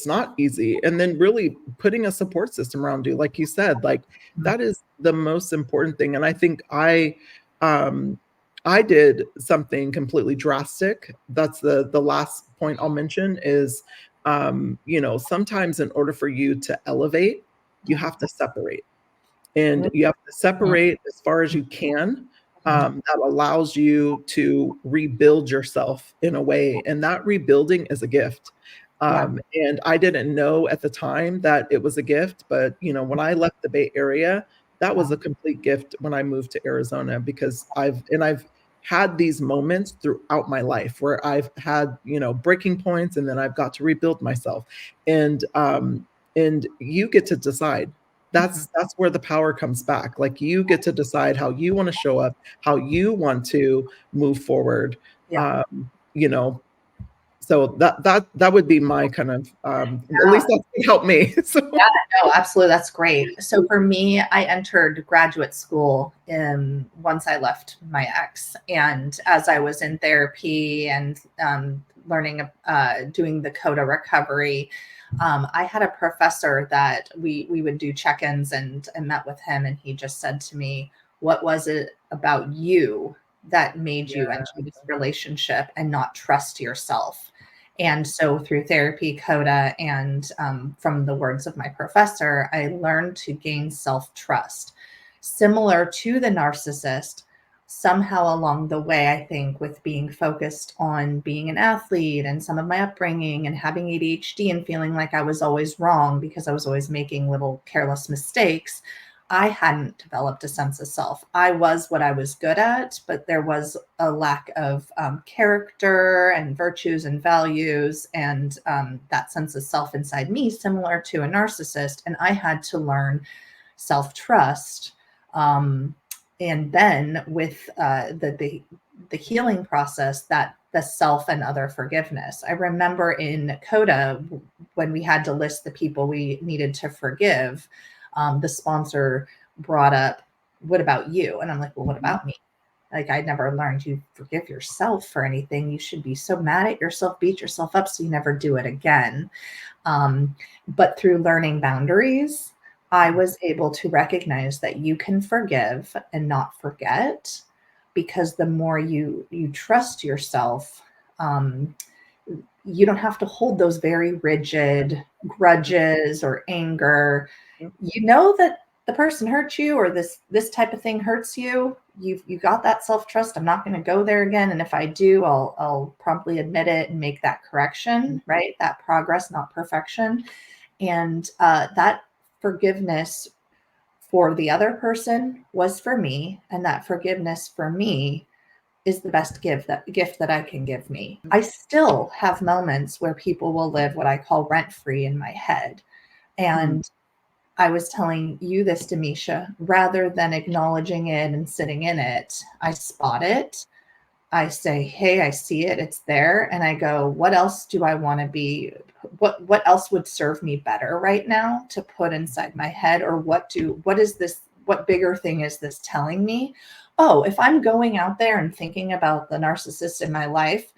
not easy. And then really putting a support system around you, like you said, like that is the most important thing. And I think I did something completely drastic. That's the last point I'll mention is, sometimes in order for you to elevate, you have to separate. And you have to separate as far as you can. That allows you to rebuild yourself in a way. And that rebuilding is a gift. Yeah. And I didn't know at the time that it was a gift, but when I left the Bay Area, that was a complete gift when I moved to Arizona, because I've had these moments throughout my life where I've had, breaking points, and then I've got to rebuild myself. And you get to decide. That's where the power comes back. Like you get to decide how you want to show up, how you want to move forward. Yeah. You know, so that would be my kind of, at least that helped me. So Yeah, no, absolutely. That's great. So for me, I entered graduate school once I left my ex. And as I was in therapy and learning, doing the CODA recovery, I had a professor that we would do check-ins, and met with him. And he just said to me, what was it about you that made you enter this relationship and not trust yourself? And so through therapy, CODA, and from the words of my professor, I learned to gain self-trust. Similar to the narcissist, somehow along the way, I think with being focused on being an athlete and some of my upbringing and having ADHD and feeling like I was always wrong because I was always making little careless mistakes, I hadn't developed a sense of self. I was what I was good at, but there was a lack of character and virtues and values, and that sense of self inside me, similar to a narcissist. And I had to learn self-trust. And then with the healing process, that the self and other forgiveness. I remember in CODA, when we had to list the people we needed to forgive, the sponsor brought up, what about you? And I'm like, well, what about me? Like, I never learned you forgive yourself for anything. You should be so mad at yourself, beat yourself up so you never do it again. But through learning boundaries, I was able to recognize that you can forgive and not forget, because the more you trust yourself, you don't have to hold those very rigid grudges or anger. You know that the person hurt you, or this type of thing hurts you. You got that self-trust. I'm not going to go there again. And if I do, I'll promptly admit it and make that correction, right? That progress, not perfection. And that forgiveness for the other person was for me. And that forgiveness for me is the best gift that I can give me. I still have moments where people will live what I call rent-free in my head. And I was telling you this, Damesha, rather than acknowledging it and sitting in it, I spot it. I say, hey, I see it. It's there. And I go, what else do I want to be? What else would serve me better right now to put inside my head? Or what is this? What bigger thing is this telling me? Oh, if I'm going out there and thinking about the narcissist in my life,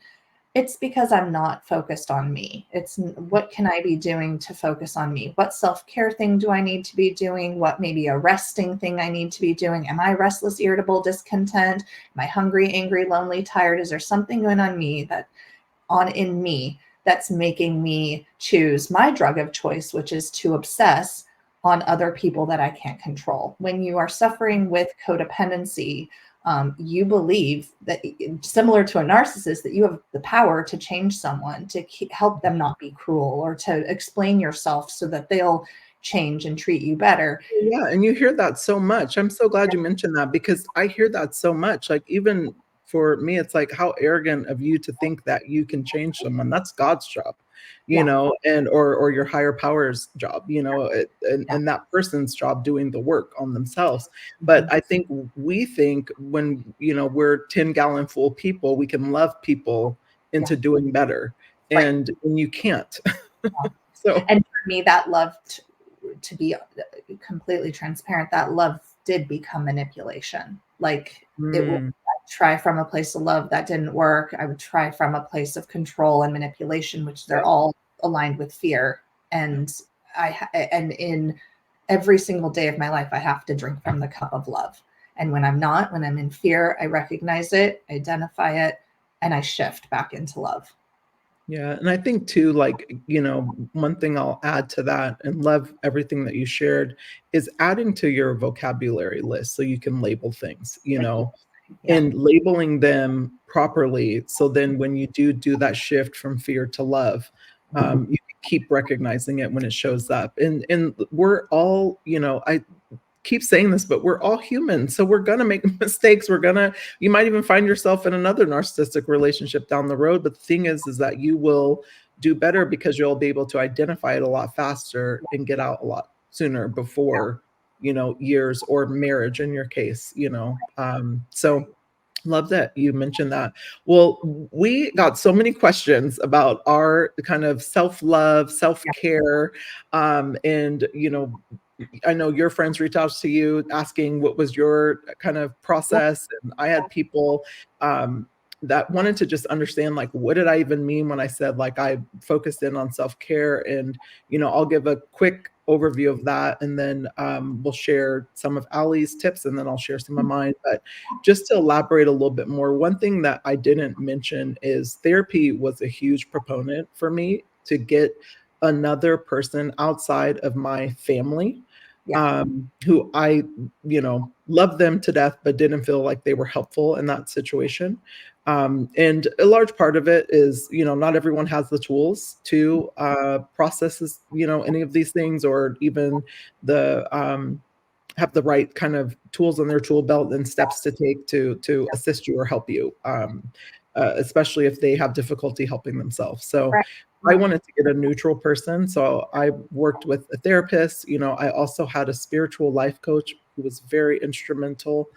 It's because I'm not focused on me. It's what can I be doing to focus on me? What self-care thing do I need to be doing? What maybe a resting thing I need to be doing? Am I restless, irritable, discontent? Am I hungry, angry, lonely, tired? Is there something going on in me that's making me choose my drug of choice, which is to obsess on other people that I can't control? When you are suffering with codependency, you believe that, similar to a narcissist, that you have the power to change someone, to help them not be cruel, or to explain yourself so that they'll change and treat you better. Yeah, and you hear that so much. I'm so glad you mentioned that because I hear that so much. Like, even for me, it's like, how arrogant of you to think that you can change someone. That's God's job, Yeah, and or your higher power's job, yeah. and that person's job doing the work on themselves. But Mhm. I think we think when, we're 10-gallon full people, we can love people Yeah, into doing better. right. And you can't. Yeah. So, And for me, that love, to be completely transparent, that love did become manipulation. Like, it will mm, try from a place of love, that didn't work. I would try from a place of control and manipulation, which they're yep, all aligned with fear. yep. And and in every single day of my life, I have to drink from the cup of love. And when I'm in fear, I recognize it, identify it, and I shift back into love. Yeah, and I think too, like, one thing I'll add to that, and love everything that you shared, is adding to your vocabulary list so you can label things, Like you were saying. Yeah. and labeling them properly. So then when you do that shift from fear to love, you can keep recognizing it when it shows up. And we're all, I keep saying this, but we're all human. So we're going to make mistakes. You might even find yourself in another narcissistic relationship down the road. But the thing is that you will do better because you'll be able to identify it a lot faster and get out a lot sooner before, years or marriage in your case, so love that you mentioned that. Well, we got so many questions about our kind of self-love, Yeah. self-care, and I know your friends reached out to you asking what was your kind of Yeah. process, and I had people that wanted to just understand, like, what did I even mean when I said, like, I focused in on self-care. And I'll give a quick overview of that, and then we'll share some of Allie's tips, and then I'll share some of mine. But just to elaborate a little bit more, one thing that I didn't mention is therapy was a huge proponent for me to get another person outside of my family, Yeah. who I, loved them to death, but didn't feel like they were helpful in that situation. And a large part of it is, not everyone has the tools to process any of these things, or even the have the right kind of tools in their tool belt and steps to take to assist you or help you, especially if they have difficulty helping themselves. So Right. I Right. wanted to get a neutral person. So I worked with a therapist. I also had a spiritual life coach who was very instrumental,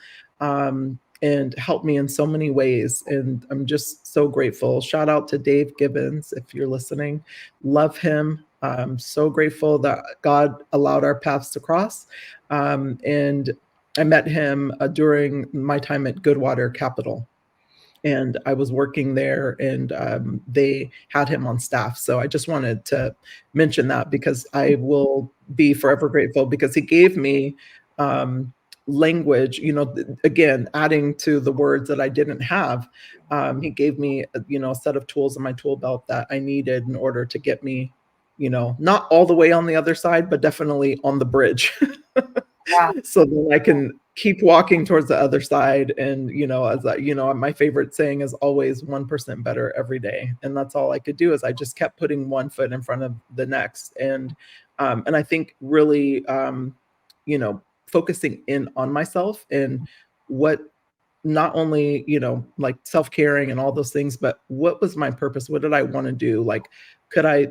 and helped me in so many ways. And I'm just so grateful. Shout out to Dave Gibbons if you're listening. Love him. I'm so grateful that God allowed our paths to cross. And I met him during my time at Goodwater Capital, and I was working there, and they had him on staff. So I just wanted to mention that because I will be forever grateful, because he gave me language, again, adding to the words that I didn't have. He gave me, a set of tools in my tool belt that I needed in order to get me, not all the way on the other side, but definitely on the bridge. Wow. So then I can keep walking towards the other side. And, my favorite saying is always 1% better every day. And that's all I could do, is I just kept putting one foot in front of the next. And I think really, focusing in on myself and what, not only, like self-caring and all those things, but what was my purpose? What did I want to do? Like, could I,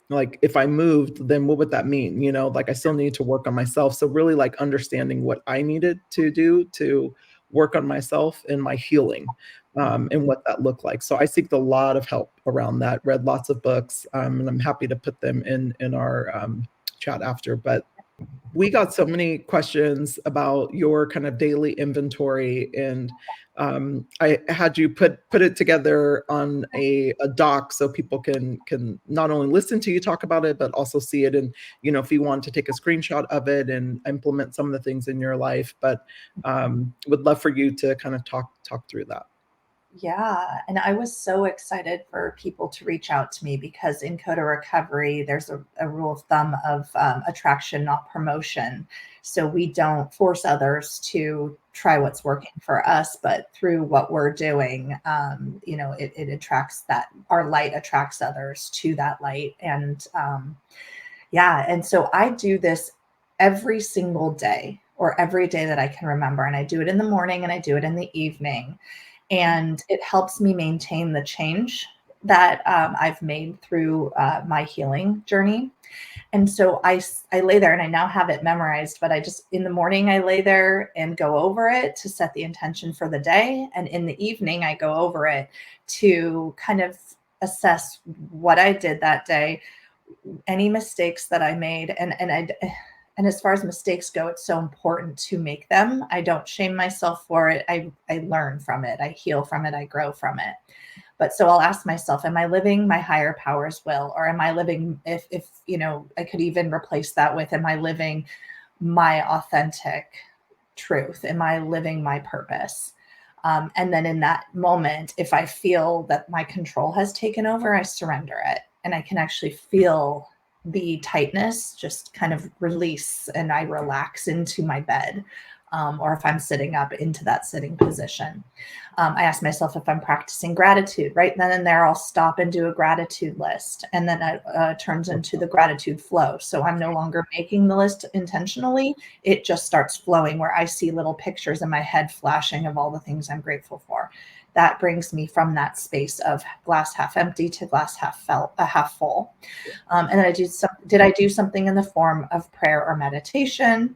like, if I moved, then what would that mean? Like, I still need to work on myself. So really, like, understanding what I needed to do to work on myself and my healing, and what that looked like. So I seeked a lot of help around that, read lots of books, and I'm happy to put them in our chat after. But we got so many questions about your kind of daily inventory, and I had you put it together on a doc so people can not only listen to you talk about it, but also see it. And if you want to take a screenshot of it and implement some of the things in your life, but would love for you to kind of talk through that. Yeah. And I was so excited for people to reach out to me because in Coda Recovery, there's a rule of thumb of attraction, not promotion. So we don't force others to try what's working for us, but through what we're doing, it attracts that our light attracts others to that light. And yeah. And so I do this every single day or every day that I can remember. And I do it in the morning and I do it in the evening. And it helps me maintain the change that I've made through my healing journey. And so I lay there and I now have it memorized, but in the morning, I lay there and go over it to set the intention for the day. And in the evening, I go over it to kind of assess what I did that day, any mistakes that I made. And as far as mistakes go, it's so important to make them. I don't shame myself for it. I learn from it. I heal from it. I grow from it. But so I'll ask myself, am I living my higher power's will? Or am I living, if I could even replace that with, am I living my authentic truth? Am I living my purpose? And then in that moment, if I feel that my control has taken over, I surrender it. And I can actually feel the tightness just kind of release and I relax into my bed. Or if I'm sitting up into that sitting position. I ask myself if I'm practicing gratitude. Right then and there, I'll stop and do a gratitude list. And then it turns into the gratitude flow. So I'm no longer making the list intentionally. It just starts flowing where I see little pictures in my head flashing of all the things I'm grateful for. That brings me from that space of glass half empty to glass half full. And then did I do something in the form of prayer or meditation?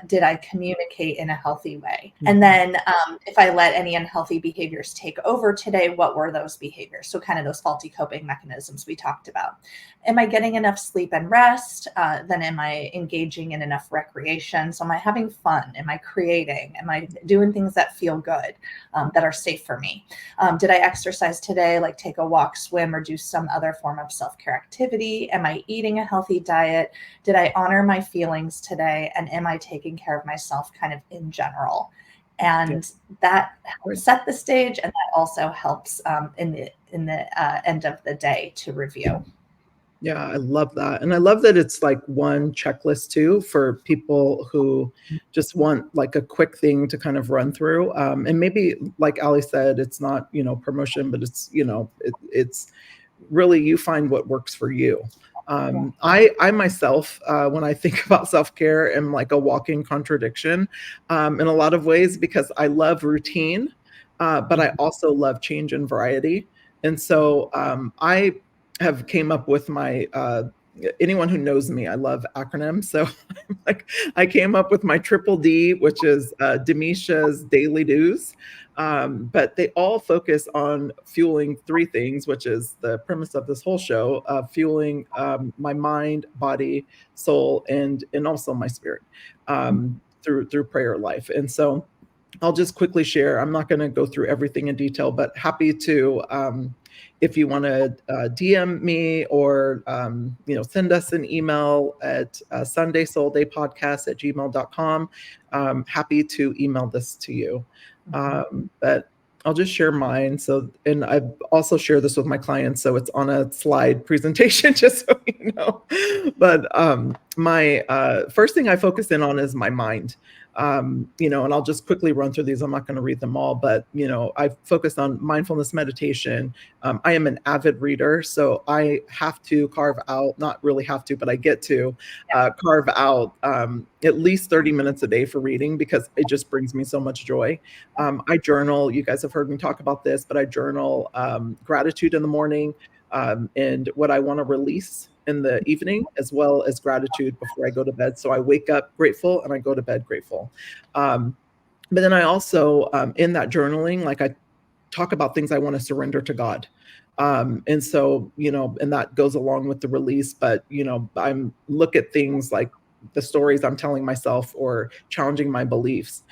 Did I communicate in a healthy way? And then if I let any unhealthy behaviors take over today, what were those behaviors? So kind of those faulty coping mechanisms we talked about. Am I getting enough sleep and rest? Then am I engaging in enough recreation? So am I having fun? Am I creating? Am I doing things that feel good, that are safe for me? Did I exercise today, like take a walk, swim, or do some other form of self-care activity? Am I eating a healthy diet? Did I honor my feelings today? And am I taking care of myself kind of in general? And that set the stage, and that also helps in the end of the day to review. Yeah, I love that. And I love that it's like one checklist too for people who just want like a quick thing to kind of run through. And maybe like Alli said, it's not, promotion, but it's, it's really you find what works for you. I myself, when I think about self-care, am like a walking contradiction in a lot of ways because I love routine, but I also love change and variety. And so I have came up with my anyone who knows me, I love acronyms. So like I came up with my triple D, which is Damesha's daily do's. But they all focus on fueling three things, which is the premise of this whole show, fueling my mind, body, soul, and also my spirit through prayer life. And so I'll just quickly share. I'm not going to go through everything in detail, but happy to, if you want to DM me or, send us an email at sundaysouldaypodcast@gmail.com. Happy to email this to you. But I'll just share mine. So, and I also share this with my clients. So it's on a slide presentation, just so you know. But my first thing I focus in on is my mind. And I'll just quickly run through these. I'm not going to read them all, but, I focused on mindfulness meditation. I am an avid reader, so I have to carve out, not really have to, but I get to carve out at least 30 minutes a day for reading because it just brings me so much joy. I journal. You guys have heard me talk about this, but I journal gratitude in the morning and what I want to release in the evening, as well as gratitude before I go to bed. So I wake up grateful and I go to bed grateful. But then I also, in that journaling, like I talk about things I want to surrender to God. And so, and that goes along with the release, but, I'm look at things like the stories I'm telling myself or challenging my beliefs.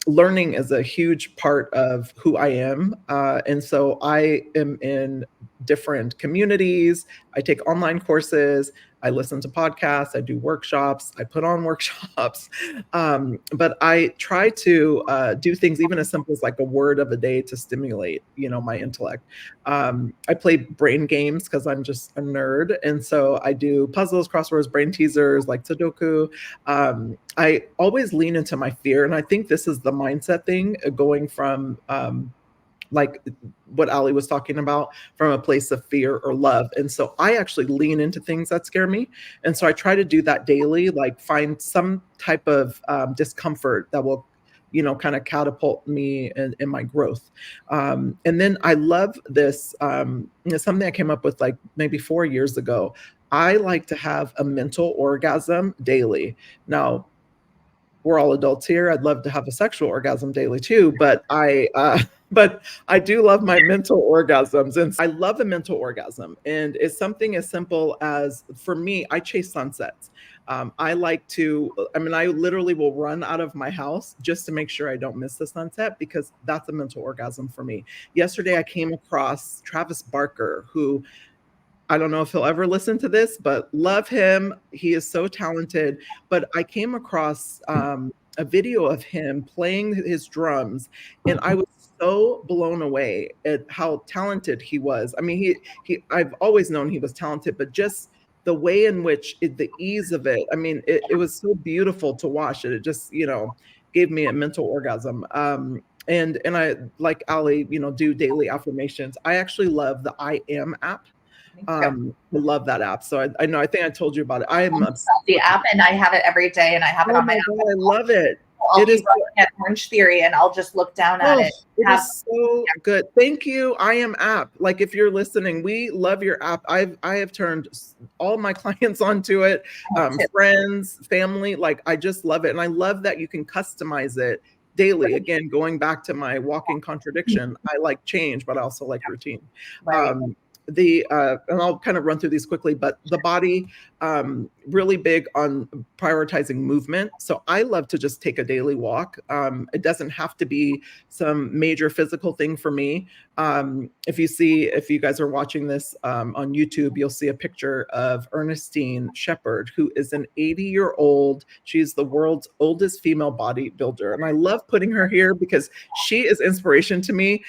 Learning is a huge part of who I am. And so I am in different communities. I take online courses. I listen to podcasts. I do workshops. I put on workshops. But I try to do things even as simple as like a word of a day to stimulate, my intellect. I play brain games because I'm just a nerd. And so I do puzzles, crosswords, brain teasers like Sudoku. I always lean into my fear. And I think this is the mindset thing going from like what Alli was talking about, from a place of fear or love. And so I actually lean into things that scare me. And so I try to do that daily, like find some type of discomfort that will kind of catapult me in my growth. And then I love this, something I came up with like maybe 4 years ago. I like to have a mental orgasm daily. Now, we're all adults here. I'd love to have a sexual orgasm daily too, but I do love my mental orgasms. And I love a mental orgasm. And it's something as simple as, for me, I chase sunsets. I literally will run out of my house just to make sure I don't miss the sunset, because that's a mental orgasm for me. Yesterday, I came across Travis Barker, who, I don't know if he'll ever listen to this, but love him. He is so talented. But I came across a video of him playing his drums, and I was so blown away at how talented he was. I mean, I've always known he was talented, but just the way in which the ease of it, I mean, it was so beautiful to watch it. It just, gave me a mental orgasm. And I, like Alli, do daily affirmations. I actually love the I Am app. I love that app. So I know, I think I told you about it. I am obsessed the app, and I have it every day, and I have it on my God, I love it. I'll be looking at Orange Theory, and I'll just look down at it. It is so good. Thank you, I Am app. Like, if you're listening, we love your app. I have turned all my clients onto it, friends, family. Like, I just love it. And I love that you can customize it daily. Again, going back to my walking contradiction, I like change, but I also like routine. Right. And I'll kind of run through these quickly, but the body, really big on prioritizing movement. So I love to just take a daily walk. It doesn't have to be some major physical thing for me. If you guys are watching this on YouTube, you'll see a picture of Ernestine Shepherd, who is an 80-year-old. She's the world's oldest female bodybuilder. And I love putting her here because she is inspiration to me,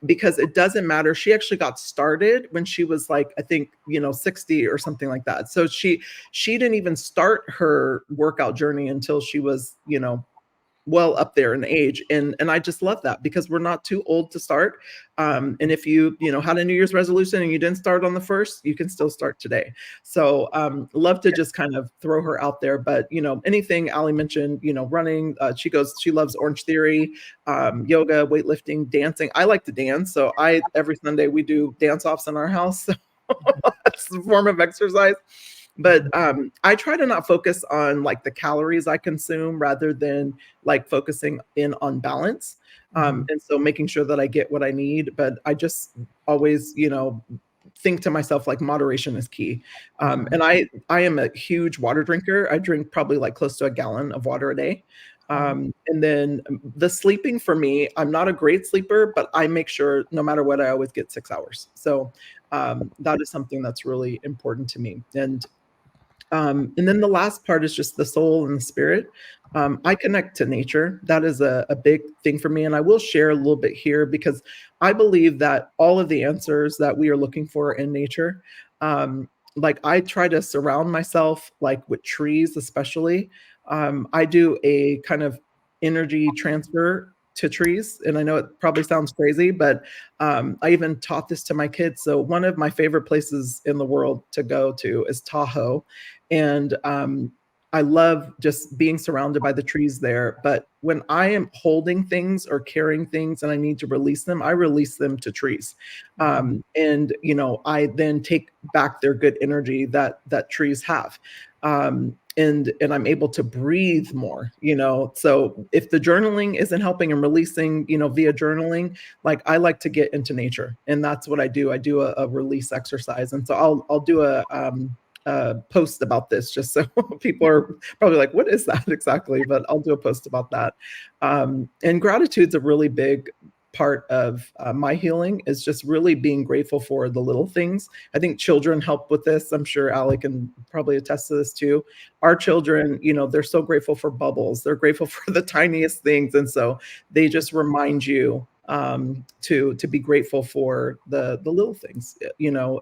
because it doesn't matter. She actually got started when she was like, I think, 60 or something like that. So she didn't even start her workout journey until she was, well up there in age. And I just love that, because we're not too old to start. And if you had a New Year's resolution and you didn't start on the 1st, you can still start today. So love to just kind of throw her out there. But, anything Alli mentioned, running, she loves Orange Theory, yoga, weightlifting, dancing. I like to dance. So every Sunday we do dance offs in our house. So that's a form of exercise. But I try to not focus on like the calories I consume, rather than like focusing in on balance. And so making sure that I get what I need. But I just always, think to myself, like, moderation is key. And I am a huge water drinker. I drink probably like close to a gallon of water a day. And then the sleeping for me, I'm not a great sleeper, but I make sure no matter what, I always get 6 hours. So that is something that's really important to me. And then the last part is just the soul and the spirit. I connect to nature. That is a big thing for me. And I will share a little bit here, because I believe that all of the answers that we are looking for in nature, like, I try to surround myself like with trees, especially. I do a kind of energy transfer to trees. And I know it probably sounds crazy, but I even taught this to my kids. So one of my favorite places in the world to go to is Tahoe. And I love just being surrounded by the trees there. But when I am holding things or carrying things and I need to release them, I release them to trees. And, I then take back their good energy that trees have. And I'm able to breathe more, So if the journaling isn't helping and releasing, via journaling, like, I like to get into nature, and that's what I do. I do a release exercise. And so I'll do a post about this, just so people are probably like, what is that exactly? But I'll do a post about that. And gratitude's a really big part of my healing, is just really being grateful for the little things. I think children help with this. I'm sure Alli can probably attest to this too. Our children, they're so grateful for bubbles. They're grateful for the tiniest things. And so they just remind you to be grateful for the little things,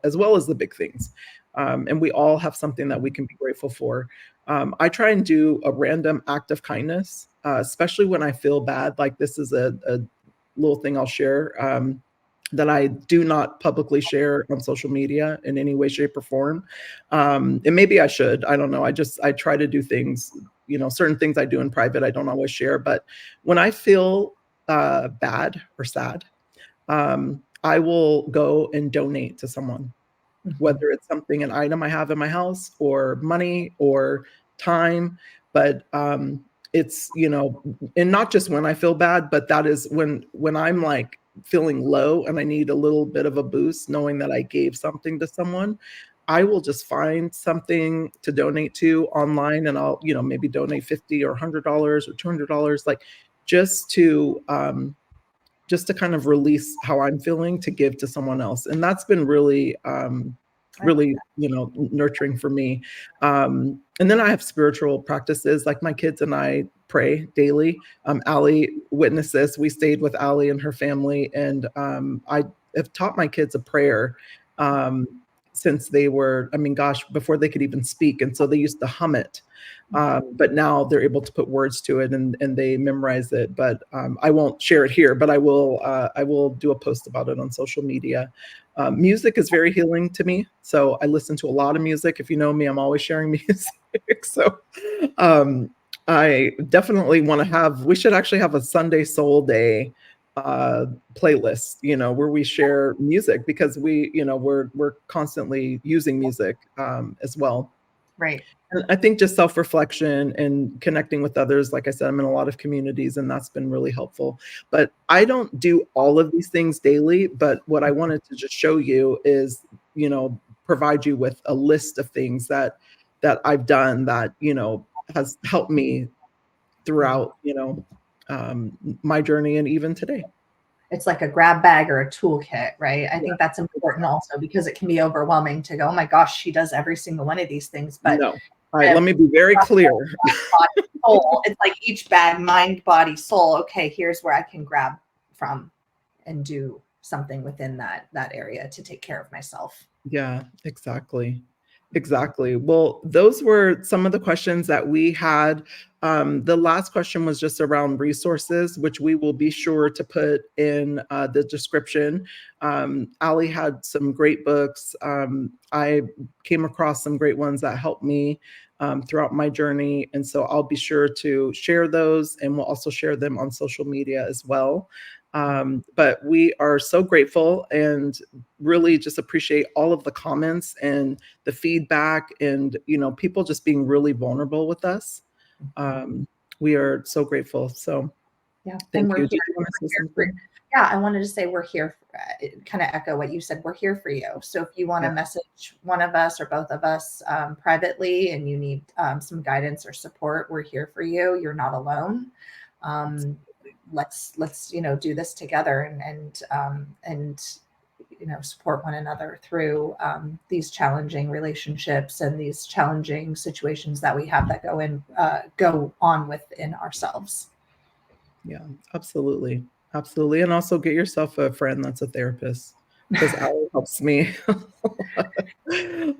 as well as the big things. And we all have something that we can be grateful for. I try and do a random act of kindness, especially when I feel bad. Like, this is a little thing I'll share that I do not publicly share on social media in any way, shape, or form. And maybe I should. I don't know. I try to do things, certain things I do in private, I don't always share. But when I feel bad or sad, I will go and donate to someone, whether it's something, an item I have in my house, or money, or time. But it's, and not just when I feel bad, but that is when I'm like feeling low and I need a little bit of a boost, knowing that I gave something to someone, I will just find something to donate to online, and I'll, maybe donate $50 or $100 or $200, like just to kind of release how I'm feeling, to give to someone else. And that's been really, nurturing for me. And then I have spiritual practices, like my kids and I pray daily. Alli witnessed this. We stayed with Alli and her family, and I have taught my kids a prayer since they were, before they could even speak. And so they used to hum it. But now they're able to put words to it, and they memorize it. But I won't share it here, but I will do a post about it on social media. Music is very healing to me. So I listen to a lot of music. If you know me, I'm always sharing music. So I definitely want to we should actually have a Sunday Soul Day playlist, where we share music, because we're constantly using music as well. Right. And I think just self-reflection and connecting with others. Like I said, I'm in a lot of communities, and that's been really helpful. But I don't do all of these things daily. But what I wanted to just show you is, provide you with a list of things that I've done that, has helped me throughout, my journey, and even today. It's like a grab bag or a toolkit, right? I think that's important also, because it can be overwhelming to go, oh my gosh, she does every single one of these things. But no. All right, let me be very clear. Body, soul. It's like each bag, mind, body, soul. Okay, here's where I can grab from and do something within that area to take care of myself. Yeah, exactly. Exactly. Well, those were some of the questions that we had. The last question was just around resources, which we will be sure to put in the description. Alli had some great books. I came across some great ones that helped me throughout my journey. And so I'll be sure to share those, and we'll also share them on social media as well. But we are so grateful and really just appreciate all of the comments and the feedback, and, people just being really vulnerable with us. We are so grateful. So yeah, thank you. I wanted to say we're here, kind of echo what you said. We're here for you. So if you want to message one of us or both of us privately, and you need some guidance or support, we're here for you. You're not alone. Let's do this together and support one another through these challenging relationships and these challenging situations that we have that go on within ourselves. Yeah, absolutely. And also get yourself a friend that's a therapist, because Alli helps me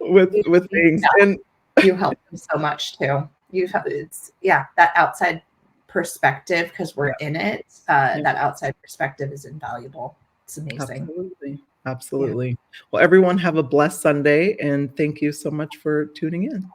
with things. And you help them so much too. That outside perspective, because we're in it. That outside perspective is invaluable. It's amazing. Absolutely. Yeah. Well, everyone have a blessed Sunday, and thank you so much for tuning in.